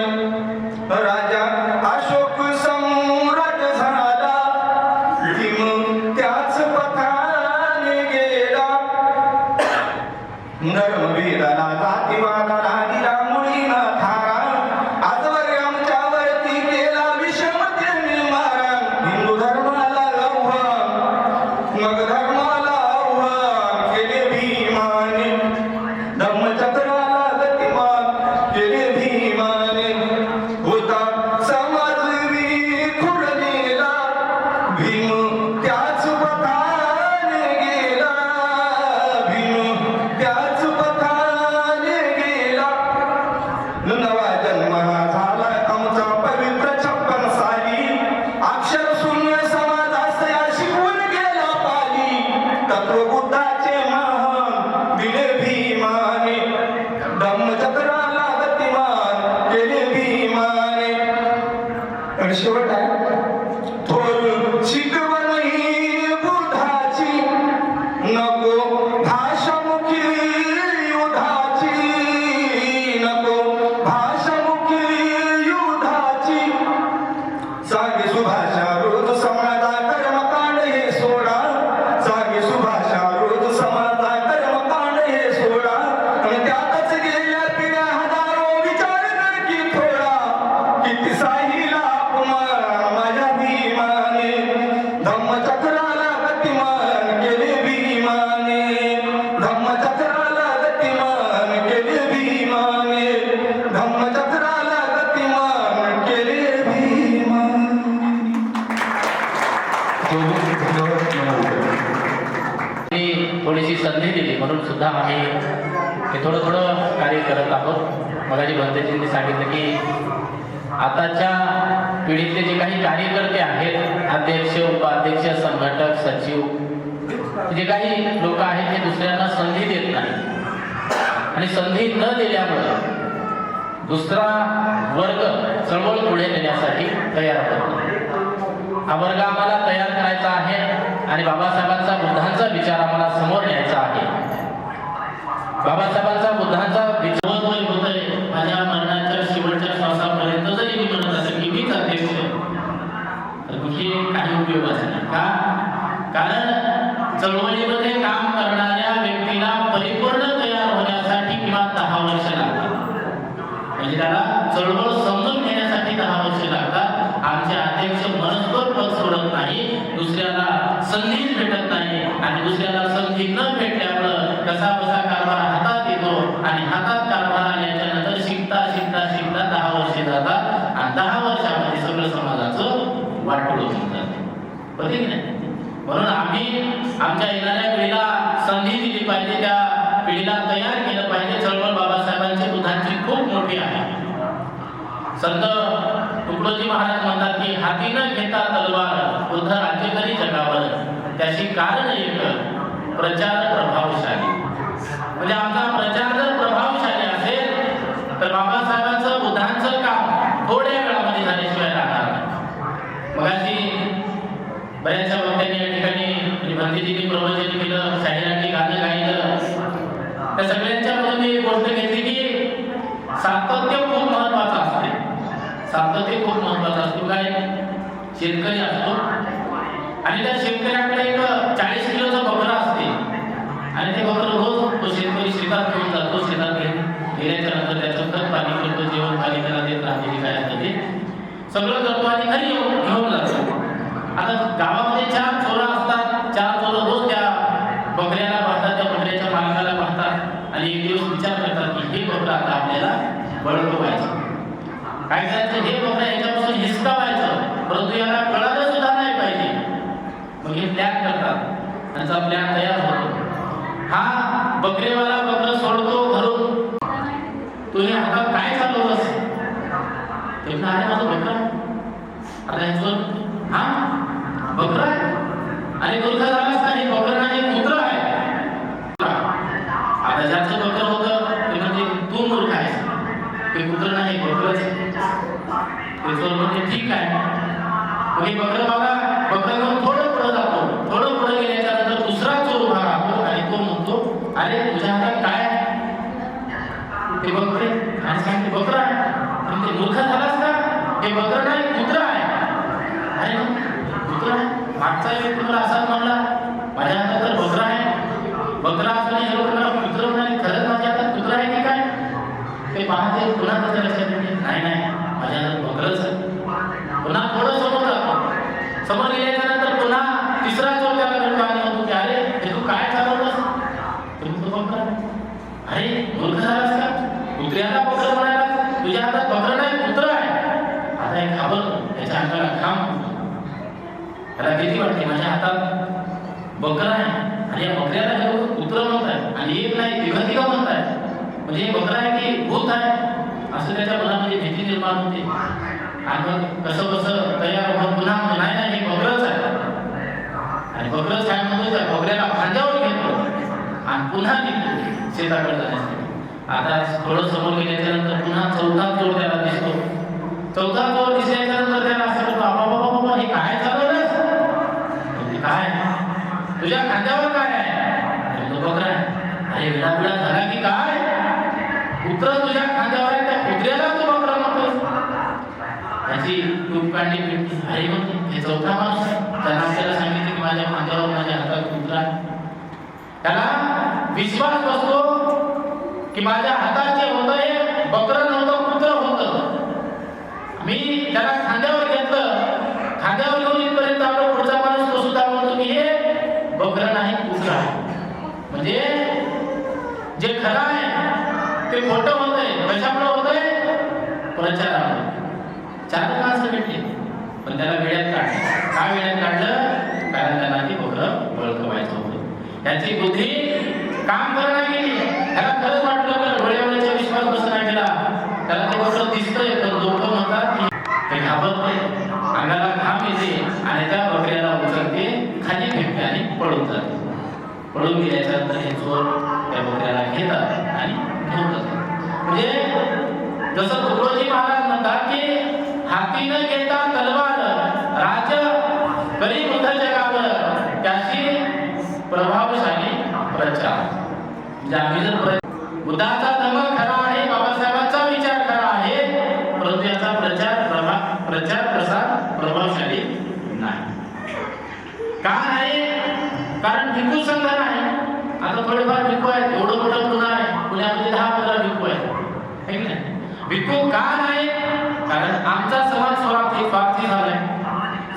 राजा अशोक सम्राट झाला, भीम त्याच पथाने गेला. धर्मभेदाला जातीवादाला दिला मुळीना थारा, आजवर आमच्यावरती केला विषमतेने मारा. हिंदू धर्माला आव्हान, मग धर्माला आव्हान केले भीमाने. धम्मचक्राला गतिमान केले भीमाने. होता समाज विखुरलेला, भीम त्याच पथाने गेला. भीम त्याच पथाने गेला. नवा जन्म हा झाला आमचा पवित्र 56 साली. अक्षर शून्य समाजास या शिकवून गेला पाली. आणि शेवट आहे थोर शिकवण ही बुधाची नको भाषामुखी युधाची नको भाषामुखी युधाची सागे सुभाषा रोज समाजा कर्मकांड हे सोडा सागे सुभाषा रोज समाजा कर्मकांड हे सोडा आणि त्यातच गेल्या पिढ्या हजारो विचार कर की थोडा किती साहिला अपमान माझ्या भीमाने धम्मचक्राला गतिमान केले भीमाने धम्मचक्राला गतिमान केले भीमाने धम्मचक्राला गतिमान केले भीमाने. थोडीशी संधी दिली म्हणून सुद्धा आम्ही हे थोडं थोडं कार्य करत आहोत. मगाशी भंतेजींनी सांगितलं की आताच्या पिढीतले जे काही कार्यकर्ते आहेत, अध्यक्ष, उपाध्यक्ष, संघटक, सचिव, जे काही लोक आहेत हे दुसऱ्यांना संधी देत नाही आणि संधी न दिल्यामुळे दुसरा वर्ग चळवळ पुढे नेण्यासाठी तयार होतो. हा वर्ग आम्हाला तयार करायचा आहे आणि बाबासाहेबांचा बुद्धांचा विचार आम्हाला समोर न्यायचा आहे. बाबासाहेबांचा बुद्धांचा विचार होतंय. माझ्या मरणाच्या शेवटच्या श्वासापर्यंत जरी मी म्हणत असेल की मीच अध्यक्ष, तर कुठे काही उपयोगाचं नाही. का? कारण चळवळीमध्ये काम करणाऱ्या व्यक्तीला परिपूर्ण तयार होण्यासाठी किमान 10 वर्ष लागतात. म्हणजे त्याला चळवळ समजून घेण्यासाठी 10 वर्ष लागतात. आमचे अध्यक्ष मनस्वर पद सोडत नाही, दुसऱ्याला संधीच भेटत नाही आणि दुसऱ्याला संधी न भेटल्यामुळं कसा बसा कारभार हातात येतो आणि हातात कारभार आल्याच्या नंतर शिकता शिकता शिकता 10 वर्षे जातात आणि 10 वर्षामध्ये सगळं समाजाचं वाटोळ होऊन जाते. बरोबर नाही? म्हणून आम्ही आमच्या येणाऱ्या पिढीला संधी दिली पाहिजे, त्या पिढीला तयार केलं पाहिजे. चळवळ बाबासाहेबांची बुद्धांची खूप मोठी आहे. संत तुकडोजी महाराज म्हणतात की हाती न घेता तलवार बुद्ध राज्य करी जगावर, त्याची कारण एक प्रचार प्रभावशाली. म्हणजे आमचा प्रचार जर प्रभावशाली असेल तर बाबासाहेबांचं बुद्धांचं काम थोड्या वेळामध्ये झाल्याशिवाय राहणार नाही. मगाशी बऱ्याचशा वक्त्यांनी या ठिकाणी भंतेजींनी प्रवचन केलं, शाहिरांनी गाणं गायलं. त्या सगळ्यांच्या मध्ये मी एक गोष्ट घेतली की सातत्य खूप महत्वाचं असते. सातत्य खूप महत्वाचं असतो. काय? शेतकरी असतो आणि त्या शेतकऱ्याकडे एक 40 किलोचं बकरं असते आणि ते बकरं रोज तो शेतकरी शेतात घेऊन जातो. शेतात गेल्याच्या नंतर त्याचं खत पाणी करतो, जेवण पाणी त्याला देत राहते, काय असतं ते सगळं करतो आणि घरी घेऊन जातो. आता गावामध्ये 4 चोरं असतात. 4 चोरं रोज त्या बकऱ्याला पाहतात, त्या बकऱ्याच्या मालकाला पाहतात आणि एक दिवस विचार करतात की हे बकरं आता आपल्याला बळकवायचं. काय करायचं? हे बकरं याच्यापासून हिसकावायचं, परंतु याला कळालं सुद्धा नाही पाहिजे. मग हे प्लॅन करतात, त्यांचा प्लॅन तयार होतो. हा बकरेवाला बकरं सोडतो घरून. तुम्ही हातात काय चालवलंस? ते अरे माझं बकरं. आता ह्याचं हा बकरं आहे आणि मूर्ख झालाच नाही, बकरं नाही कुत्रं आहे. आता ज्याचं बकरं होतं ते म्हणजे तू मूर्ख आहेस, ते कुत्रं नाही बकरंच. ते चोर म्हणजे ठीक आहे. मग हे बकरं बघा, बकरं घेऊन थोडं पुढं जातो. थोडं पुढं गेल्याच्या नंतर दुसरा चोर उभा राहतो आणि तो म्हणतो अरे तुझ्या हातात काय? ते बकरे आणि सांगते बकरं आहे. पण ते मूर्ख झालास का? हे बकरं नाही कुत्रं आहे. अरे कुत्रं आहे? मागचा एक तुम्हाला असाच म्हणला माझ्या हातात तर बकरं आहे. बकरा असून हे लोक मला कुत्रं म्हणाले, खरंच माझ्या हातात कुत्रं आहे की काय? ते पाहते, पुन्हा त्याच्या लक्षात येते नाही नाही माझ्या हातात बकरंच आहे. पुन्हा थोडं समोर जातो. समोर गेल्याच्या नंतर पुन्हा तिसरा चोर त्याला भेटतो आणि म्हणतो की अरे हे तू काय चालवलंस? ते म्हणतो बकरं. अरे मूर्ख झालास का? कुत्र्याला बकरं म्हणायला, तुझ्या हातात बकरं नाही कुत्रं आहे. आता एक घाबरतो, त्याच्या अंगाला घाम. त्याला भीती वाटते, माझ्या हातात बकरं आहे आणि या बकऱ्याला हे लोक कुत्रं म्हणताय आणि एक नाही तिघं म्हणताय. म्हणजे बकरं आहे की भूत आहे असं त्याच्या मनामध्ये भीती निर्माण होते. आणि मग कसं तयार होऊन पुन्हा नाही नाही हे बकरंच आहे आणि बकरंच काय म्हणतो त्या बकऱ्याला खांद्यावर घेतो आणि पुन्हा निघतो शेताकडे जाण्यासाठी. आता थोडं समोर गेल्याच्या नंतर पुन्हा चौथा चोर त्याला दिसतो. चौथा चोर दिसल्याच्या नंतर त्याला असं खांद्यावर आहे त्या कुत्र्याला तू बकरा म्हणतोस. त्याची तूप काढली भेटली. अरे म्हणते हे चौथा माणूस आहे. त्यानं आपल्याला सांगितलं की माझ्या खांद्यावर माझ्या हातात कुत्रा आहे. त्याला विश्वास बसतो की माझ्या हातात जे होतं हे बकरं नव्हतं, कुत्र होतं. मी त्याला खांद्यावर घेतलं, खांद्यावर घेऊन इथपर्यंत आलो. पुढचा माणूस तो सुद्धा म्हणतो की हे बकरं नाही, कुत्र आहे. म्हणजे जे खरं आहे ते खोटं होतंय. कशामुळे होतंय? प्रचारामुळे. चार माणसं भेटली पण त्याला वेळात काढलं. का वेळात काढलं? कारण त्यांना ते बकरं ओळखवायचं होतं. त्याची बुद्धी काम करणार गेली. त्याला खरंच वाटलं डोळ्यावरचा विश्वास बसला गेला. त्याला ते बकरं दिसतंय पण लोक म्हणतात की ते घाबरते, अंगाला घाम येते आणि त्या बकऱ्याला उचलते, खाली फेकते आणि पळून जाते. पळून गेल्याच्या नंतर हे चोर त्या बकऱ्याला घेतात आणि घेऊन जातात. म्हणजे जसं तुकडोजी महाराज म्हणतात की हाती न घेता तलवार राज्य करी बुद्ध जगावर, त्याची प्रभावशाली प्रचार. म्हणजे आम्ही जर बुद्धाचा धर्म खरा आहे, बाबासाहेबांचा विचार खरा आहे, परंतु याचा प्रचार प्रसार प्रभावशाली नाही. का नाही? कारण भिक्खू संघ नाही. आता थोडेफार भिक्खू आहेत, एवढं मोठं पुणे आहे, पुण्यामध्ये 10-15 भिक्खू आहेत. भिक्खू का नाही? कारण आमचा समाज स्वार्थी झालाय.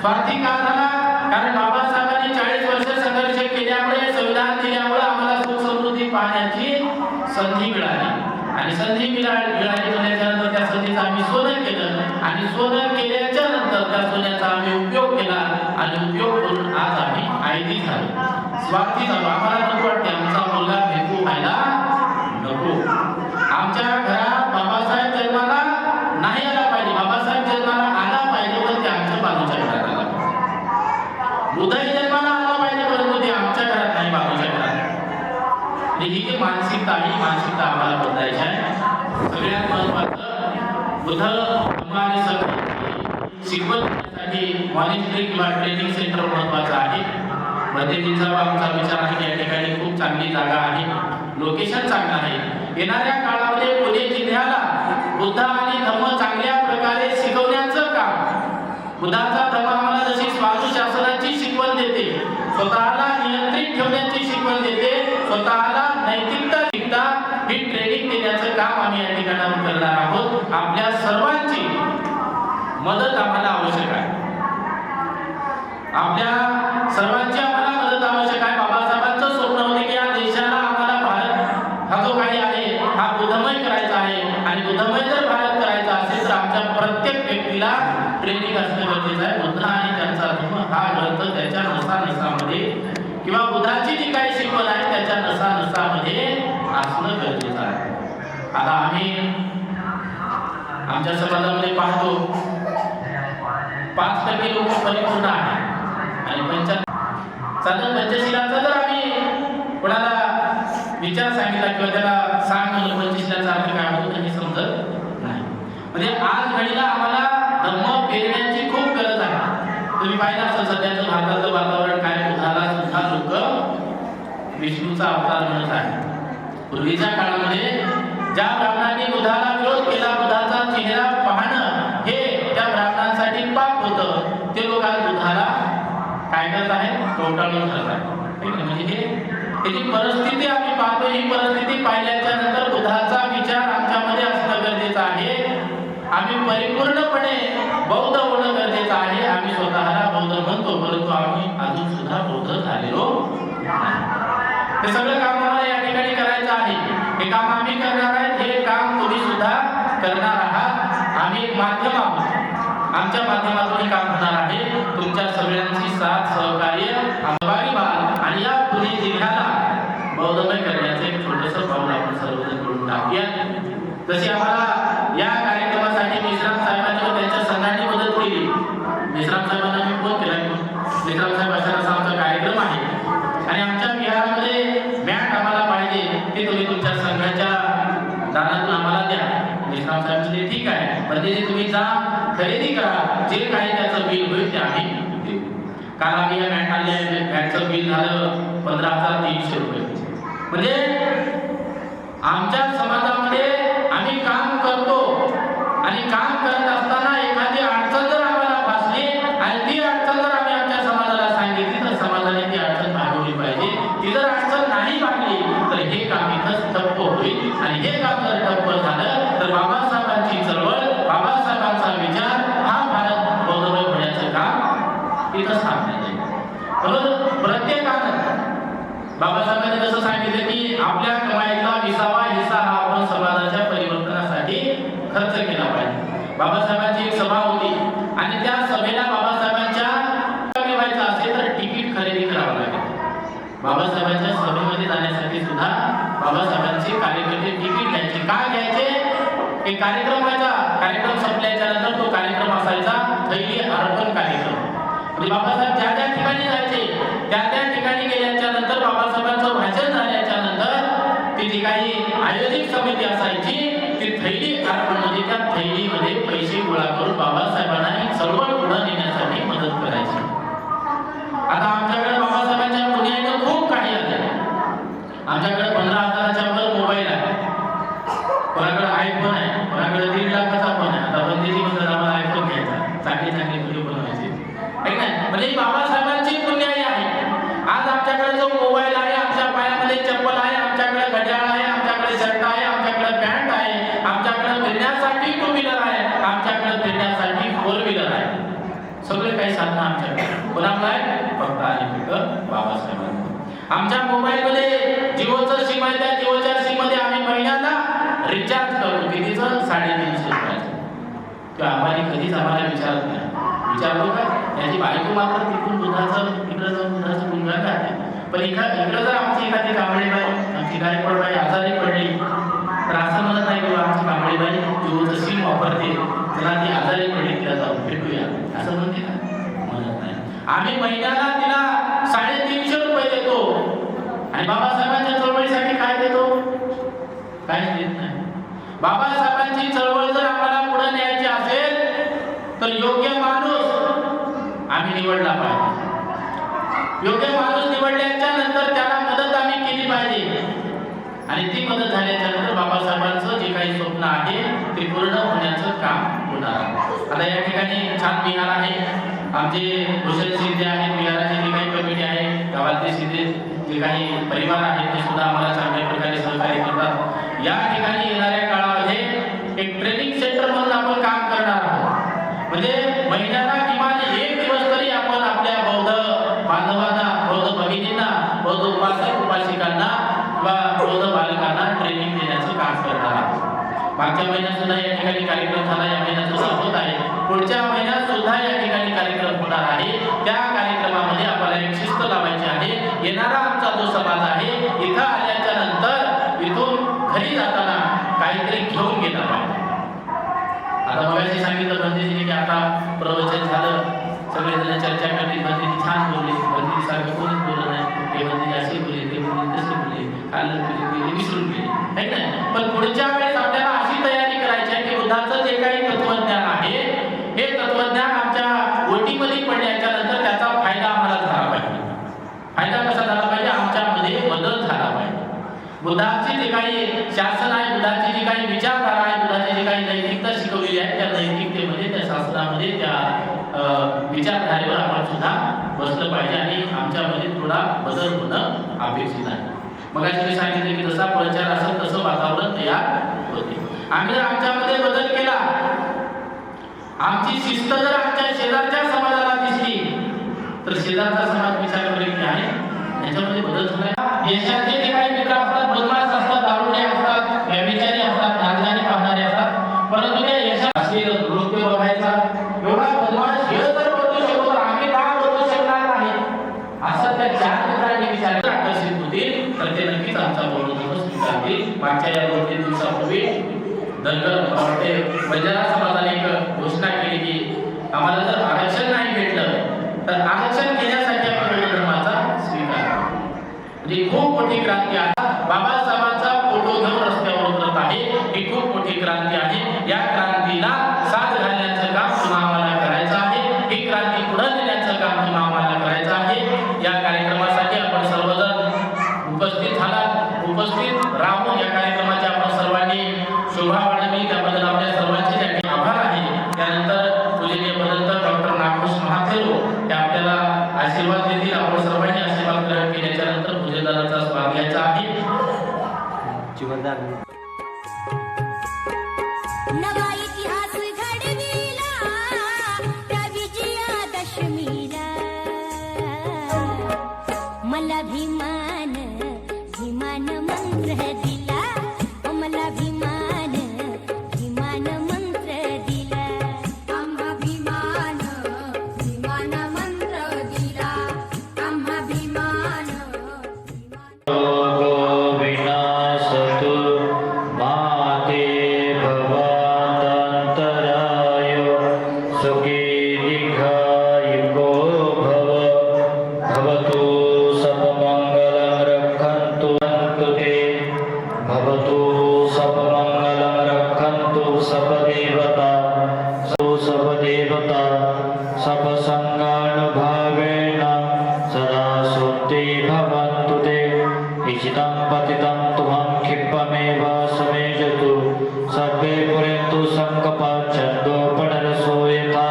स्वार्थी का झाला? कारण बाबासाहेबांनी 40 वर्ष संघर्ष केल्यामुळे, संविधान दिल्यामुळे आम्हाला सुख समृद्धी पाहण्याची संधी मिळाली. आणि संधी मिळाली म्हणल्याच्या नंतर त्या संधीचं आम्ही सोनं केलं आणि सोनं केल्याच्या नंतर त्या सोन्याचा आम्ही उपयोग केला आणि उपयोग करून आज आम्ही आयदी झालो, स्वार्थी झालो. आम्हाला नको वाटते आमचा मुलगा भिक्खू व्हायला नको. आमच्या घरात बाबासाहेब जन्माला नाही आला पाहिजे, बाबासाहेब जन्माला आला पाहिजे पण ते आमच्या बाजूच्या घरात आला पाहिजे. बुद्धही जन्माला आला पाहिजे परंतु ते आमच्या घरात नाही, बाजूच्या घरात. ही जी मानसिकता आम्हाला बदलायची आहे. सगळ्यात महत्वाचं बुद्ध धम्माने शिकवण्यासाठी मॉनिटरी किंवा ट्रेनिंग सेंटर महत्वाचं आहे. मध्यदिनचा आमचा विचार आहे की या ठिकाणी खूप चांगली जागा आहे, लोकेशन चांगलं आहे. येणाऱ्या काळामध्ये पुणे जिल्ह्याला बुद्ध आणि धम्म चांगल्या प्रकारे शिकवण्याचं काम. बुद्धाचा धर्म आम्हाला जशी स्वानुशासनाची शिकवण देते, स्वतःला नियंत्रित ठेवण्याची शिकवण देते, स्वतःला नैतिकता शिकता ही ट्रेनिंग देण्याचं काम आम्ही या ठिकाणी करणार आहोत. आपल्या सर्वांची मदत आम्हाला आवश्यक आहे. आपल्या सर्वांची आम्हाला मदत आवश्यक आहे. बाबासाहेबांचं स्वप्न होते की या देशाला आम्हाला भारत हा जो काही आहे हा बुद्धमय करायचा आहे आणि बुद्धमय जर भारत करायचा असेल तर आमच्या प्रत्येक व्यक्तीला ट्रेनिंग असणं गरजेचं आहे. बुद्ध आणि त्यांचा धर्म हा ग्रंथ त्याच्या नसानसामध्ये किंवा बुद्धाची जी काही शिकवण आहे त्याच्या नसानसामध्ये असणं गरजेचं आहे. आता आम्ही आमच्या समाजामध्ये पाहतो 5% लोक परिपूर्ण आहे आणि साधारण पंचशिलाचा जर आम्ही कोणाला विचार सांगितला किंवा त्याला सांग म्हणलं पंचशिलाचा अर्थ काय होतो त्यांनी समजत नाही. म्हणजे आज घडीला आम्हाला धम्म पेरण्याची खूप गरज आहे. तुम्ही पाहिलं असेल सध्याचं भारताचं वातावरण काय, बुद्धाला सुद्धा लोक विष्णूचा अवतार म्हणत आहे. पूर्वीच्या काळामध्ये ज्या ब्राह्मणांनी बुद्धाला विरोध केला, बुद्धाचा चेहरा पाहणं हे त्या ब्राह्मणांसाठी पाप होतं, ते लोक आज बुद्धाला काय करत आहेत, कवटाळून करत आहेत. म्हणजे त्याची परिस्थिती आम्ही पाहतो. ही परिस्थिती पाहिल्याच्या नंतर बुद्धाचा विचार आमच्यामध्ये असणं गरजेचं आहे. आम्ही परिपूर्णपणे बौद्ध होणं गरजेचं आहे. आम्ही स्वतःला बौद्ध म्हणतो परंतु आम्ही अजून सुद्धा बौद्ध झालेलो नाही. हे सगळं काम आम्हाला या ठिकाणी करायचं आहे. हे काम आम्ही करणार आहेत, हे काम तुम्ही सुद्धा करणार आहात. आम्ही एक माध्यम आहोत, आमच्या माध्यमातून हे काम होणार आहे. तुमच्या सगळ्यांची साथ सहकार्य आभारी व्हाल आणि या पुणे जिल्ह्याला बौद्धमय करण्याचं एक छोटंसं पाऊल आपण सर्वजण करून टाकूया. जशी आम्हाला या कार्यक्रमासाठी मेश्राम साहेबांनी व त्यांच्या संघाने मदत केली. मेश्राम साहेबांना मी फोन केला, मेश्राम साहेब असा आमचा कार्यक्रम आहे आणि आमच्या बिहारमध्ये मॅट आम्हाला पाहिजे, ते तुम्ही तुमच्या संघाच्या दानातून आम्हाला द्या. मेश्राम साहेब म्हणजे ठीक आहे, म्हणजे तुम्ही जा खरेदी करा, जे काही त्याचं बिल होईल ते आम्ही देऊ. काल आम्ही या मॅट आणले, मॅटचं बिल झालं 15,300 रुपये. म्हणजे आमच्या समाजामध्ये आम्ही आम्ही काम करतो आणि काम करत असताना एखादी अडचण जर आम्हाला भासली आणि ती अडचण जर आम्ही आमच्या समाजाला सांगितली तर समाजाने ती अडचण भागवली पाहिजे. ती जर अडचण नाही भागली तर हे काम इथंच ठप्प होईल आणि हे काम जर ठप्प झालं तर बाबासाहेबांची चळवळ, बाबासाहेबांचा विचार हा भारत बौद्धमय होण्याचं काम इथंच थांबलं जाईल. म्हणून प्रत्येकानं बाबासाहेबांनी जसं सांगितलं की आपल्या कमाईतला 20वा हिस्सा हा आपण समाजाच्या परिवर्तनासाठी खर्च केला पाहिजे. बाबासाहेबांची एक सभा होती आणि त्या सभेला बाबासाहेबांच्या कमी व्हायचं असेल तर तिकीट खरेदी करावं लागेल. बाबासाहेबांच्या सभेमध्ये जाण्यासाठी सुद्धा बाबासाहेबांचे कार्यकर्ते तिकीट घ्यायचे. का घ्यायचे? एक कार्यक्रम व्हायचा, कार्यक्रम संपल्याच्या नंतर तो कार्यक्रम असायचा थैली अर्पण कार्यक्रम. म्हणजे बाबासाहेब ज्या ज्या ठिकाणी जायचे त्या त्या ठिकाणी गेल्याच्या नंतर बाबासाहेबांचं भाषण झाल्याच्या नंतर ती जी काही आयोजित समिती असायची ती थैली अर्पण म्हणजे त्या थैलीमध्ये पैसे गोळा करून बाबासाहेबांना ही चळवळ पुढे नेण्यासाठी मदत करायची. आता आमच्याकडे बाबासाहेबांच्या पुण्याने खूप काही आले. आमच्याकडे 15,000च्या वर मोबाईल आहे, कोणाकडे आयफोन आहे, कोणाकडे 1.5 लाखाचा फोन आहे. आता बंदेजी म्हणतात आम्हाला आयफोन घ्यायचा, चांगली चांगली व्हिडिओ बनवायची. म्हणजे बाबासाहेबांची पुण्याई आहे. आज आमच्याकडे जो मोबाईल आहे, आमच्या पायामध्ये चप्पल आहे, आमच्याकडे घड्याळ आहे, आमच्याकडे शर्ट आहे, आमच्याकडे पॅन्ट आहे, आमच्याकडे फिरण्यासाठी 2 व्हीलर आहे, आमच्याकडे फिरण्यासाठी 4 व्हीलर आहे. सगळे काही साधनं आमच्याकडे कोणाला आहे? फक्त आणि फक्त बाबासाहेबांना. आमच्या मोबाईलमध्ये जिओचं सिम आहे, त्या जिओच्या सिम मध्ये आम्ही महिन्याला रिचार्ज करतो. कितीचं? 350 रुपयाचं. किंवा आम्हाला कधीच आम्हाला विचारत नाही. विचारतो का? याची बायको मात्र तिकडून दुधाचं इकडं जाऊन दुधाचं गुणगान गाते. पण इकडं जर आमची एखादी कांबळीबाई, आमची गायकवाडबाई आजारी पडली तर असं म्हणत नाही किंवा आमची कांबळीबाई जिओचं सिम वापरते, त्याला ती आजारी पडली तिला जाऊन भेटूया असं म्हणते का? म्हणत नाही. आम्ही महिन्याला तिला 350 रुपये देतो आणि बाबासाहेबांच्या चळवळीसाठी काय देतो? काहीच देत नाही. बाबासाहेबांची चळवळ जर आम्हाला पुढे न्यायची असेल तर योग्य माणूस आम्ही निवडला पाहिजे. योग्य माणूस निवडल्याच्या नंतर त्याला मदत आम्ही केली पाहिजे आणि ती मदत झाल्याच्या नंतर बाबासाहेबांचं जे काही स्वप्न आहे ते पूर्ण होण्याचं काम होणार. आता या ठिकाणी छान विहार आहे. आमचे भूषण शिंदे आहेत, विहाराची जी काही कमिटी आहे, गावातले शिंदे जे काही परिवार आहेत ते सुद्धा आम्हाला चांगल्या प्रकारे सहकार्य करतात. या ठिकाणी येणाऱ्या काळामध्ये एक ट्रेनिंग सेंटर म्हणून आपण काम करणार आहोत. म्हणजे महिन्याला किमान 1 दिवस तरी आपण आपल्या बौद्ध बांधवांना, बौद्ध भगिनींना, बौद्ध उपासक उपासिकांना किंवा बौद्ध बालकांना ट्रेनिंग देण्याचं काम करणार आहोत. मागच्या महिन्यात सुद्धा या ठिकाणी कार्यक्रम झाला, या महिन्यात सुद्धा होत आहे. पुढच्या महिन्यात सुद्धा या ठिकाणी कार्यक्रम होणार आहे. त्या कार्यक्रमामध्ये आपल्याला एक शिस्त लावायची आहे. येणारा आमचा जो समाज आहे इथं आल्याच्या नंतर इथून घरी जाताना काहीतरी घेऊन गेला पाहिजे. आता मगाशी सांगितलं बंदेजीने की आता प्रवचन झालं, सगळेजण चर्चा करतील, बंदेजी छान बोलले, बंदेजी सारखं कोणीच बोललं नाही, ते बंदेजी असे बोलले, ते बंदेजी तसे बोलले, काल विसरून गेले, आहे ना. पण पुढच्या वेळेस आपल्याला अशी तयारी करायची आहे की बुद्धाचं जे काही तत्वज्ञान आहे हे तत्वज्ञान आमच्या ओटीमध्ये पडल्याच्या नंतर त्याचा फायदा आम्हाला झाला पाहिजे. फायदा कसा झाला पाहिजे? आमच्यामध्ये बदल झाला पाहिजे. बुद्धाची जे काही शासन आहे, बुद्धाची जी काही विचारधारा आहे, बुद्धाची जी काही नैतिकता शिकवलेली आहे त्या नैतिकतेमध्ये, त्या शासनामध्ये, त्या विचारधारेवर आपण सुद्धा बसलं पाहिजे आणि आमच्यामध्ये थोडा बदल होणं अपेक्षित आहे. मग मी सांगितलं की जसा प्रचार असेल तसं वातावरण तयार होते. आम्ही जर आमच्यामध्ये बदल केला, आमची शिस्त जर आमच्या शेजारच्या समाजाला दिसली तर शेजारचा समाज विचार करेल की आहे याच्यामध्ये बदल झाला. देशाचे जे काही मित्र असतात, बदमाश असतात, दारुडे असतात, व्यभिचारी असतात, नाचगाणी पाहणारे असतात, परंतु त्या यशात नृत्य बघायचा एवढा बदमाश हे जर बदलू शकतो तर आम्ही का बदलू शकणार नाही असं त्या 4 मित्रांनी विचार आकर्षित होतील तर ते नक्कीच आमचा बौद्ध स्वीकारतील. मागच्या या 2-3 दिवसापूर्वी धनगर बंजारा समाजाने एक घोषणा केली की आम्हाला जर आरक्षण नाही भेटलं तर आरक्षण घेण्यासाठी आपण बौद्ध धर्माचा स्वीकार. म्हणजे खूप मोठी क्रांती आहे. बाबासाहेबांचा फोटो घेऊन रस्त्यावर उतरत आहे, ही खूप मोठी क्रांती आहे. या क्रांतीला साथ घालण्याचं काम पुन्हा आम्हाला करायचं आहे. ही क्रांती पुढे नेण्याचं काम पुन्हा आम्हाला करायचं आहे. या कार्यक्रमासाठी आपण सर्वजण उपस्थित झालात, उपस्थित राहून या कार्यक्रमाची आपण सर्वांनी शोभा सबदेवता सबसंगानुभावेन सदा सुते भवन्तु ते इचितं पतितं तुभं क्षिप्पमेव समेजतु सर्वे पुरेन्तु संकपाच्छन्दोपनरसो यथा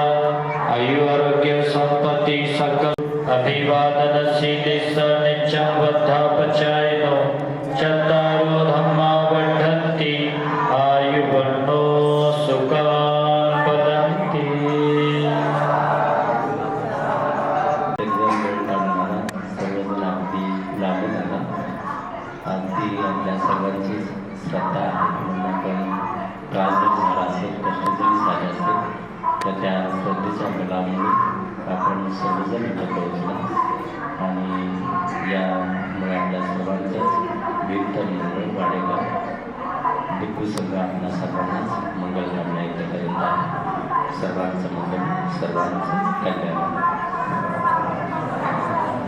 आयुरारोग्य सम्पत्ति सकल अभिवादनशीलिस्य नित्यं वद्धापचायिनो चत्तारो धम्मा वर्धन्ति आयुर्वन्नो सुखान् वदन्ति. सर्वजण अगदी लाभून आला. अगदी आपल्या सर्वांची श्रद्धा आहे म्हणून आपण त्रास जरी झाला असेल, कष्ट जरी झाले असेल, तर त्या श्रद्धेच्या बलामुळे आपण सर्वजण इथं पोहोचला आणि यामुळे आपल्या सर्वांच्याच कीर्तनमुळे वाढेगा टिपू संघ आपल्या सर्वांनाच मंगलकामना व्यक्त करीत आहे. सर्वांचं मंगल, सर्वांचं कल्याण.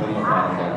नमस्कार.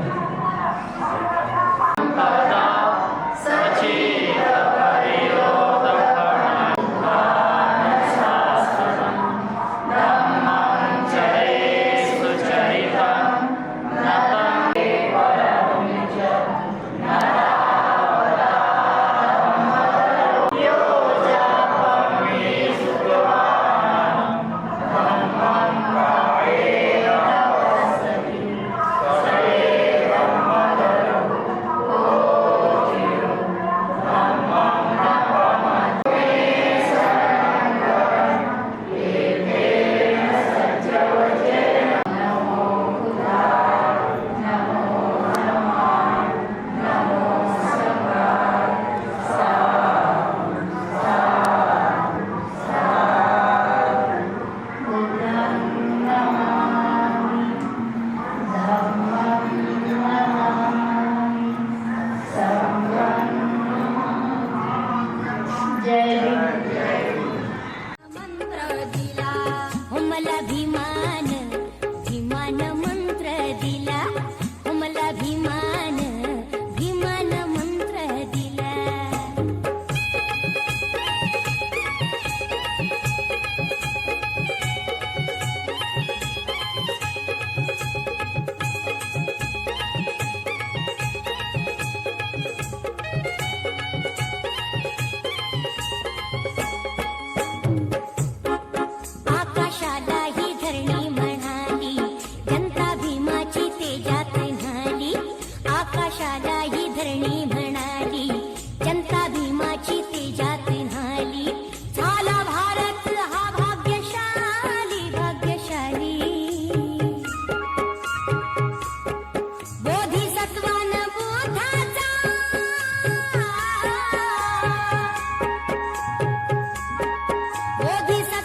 मंत्र दिला हो मला भीमान, भीमान मंत्र दिला हो मला भीमान, भीमान मंत्र दिला. आकाशाला ही धरणी म्हणाली, जनता भीमाची तेजात न्हाली. आकाशाला ही धरणी म्हणाली, जनता भीमाची तेजात न्हाली. झाला भारत हा भाग्यशाली, भाग्यशाली. बोधिसत्वान बुद्धाचा बोधिसत्वान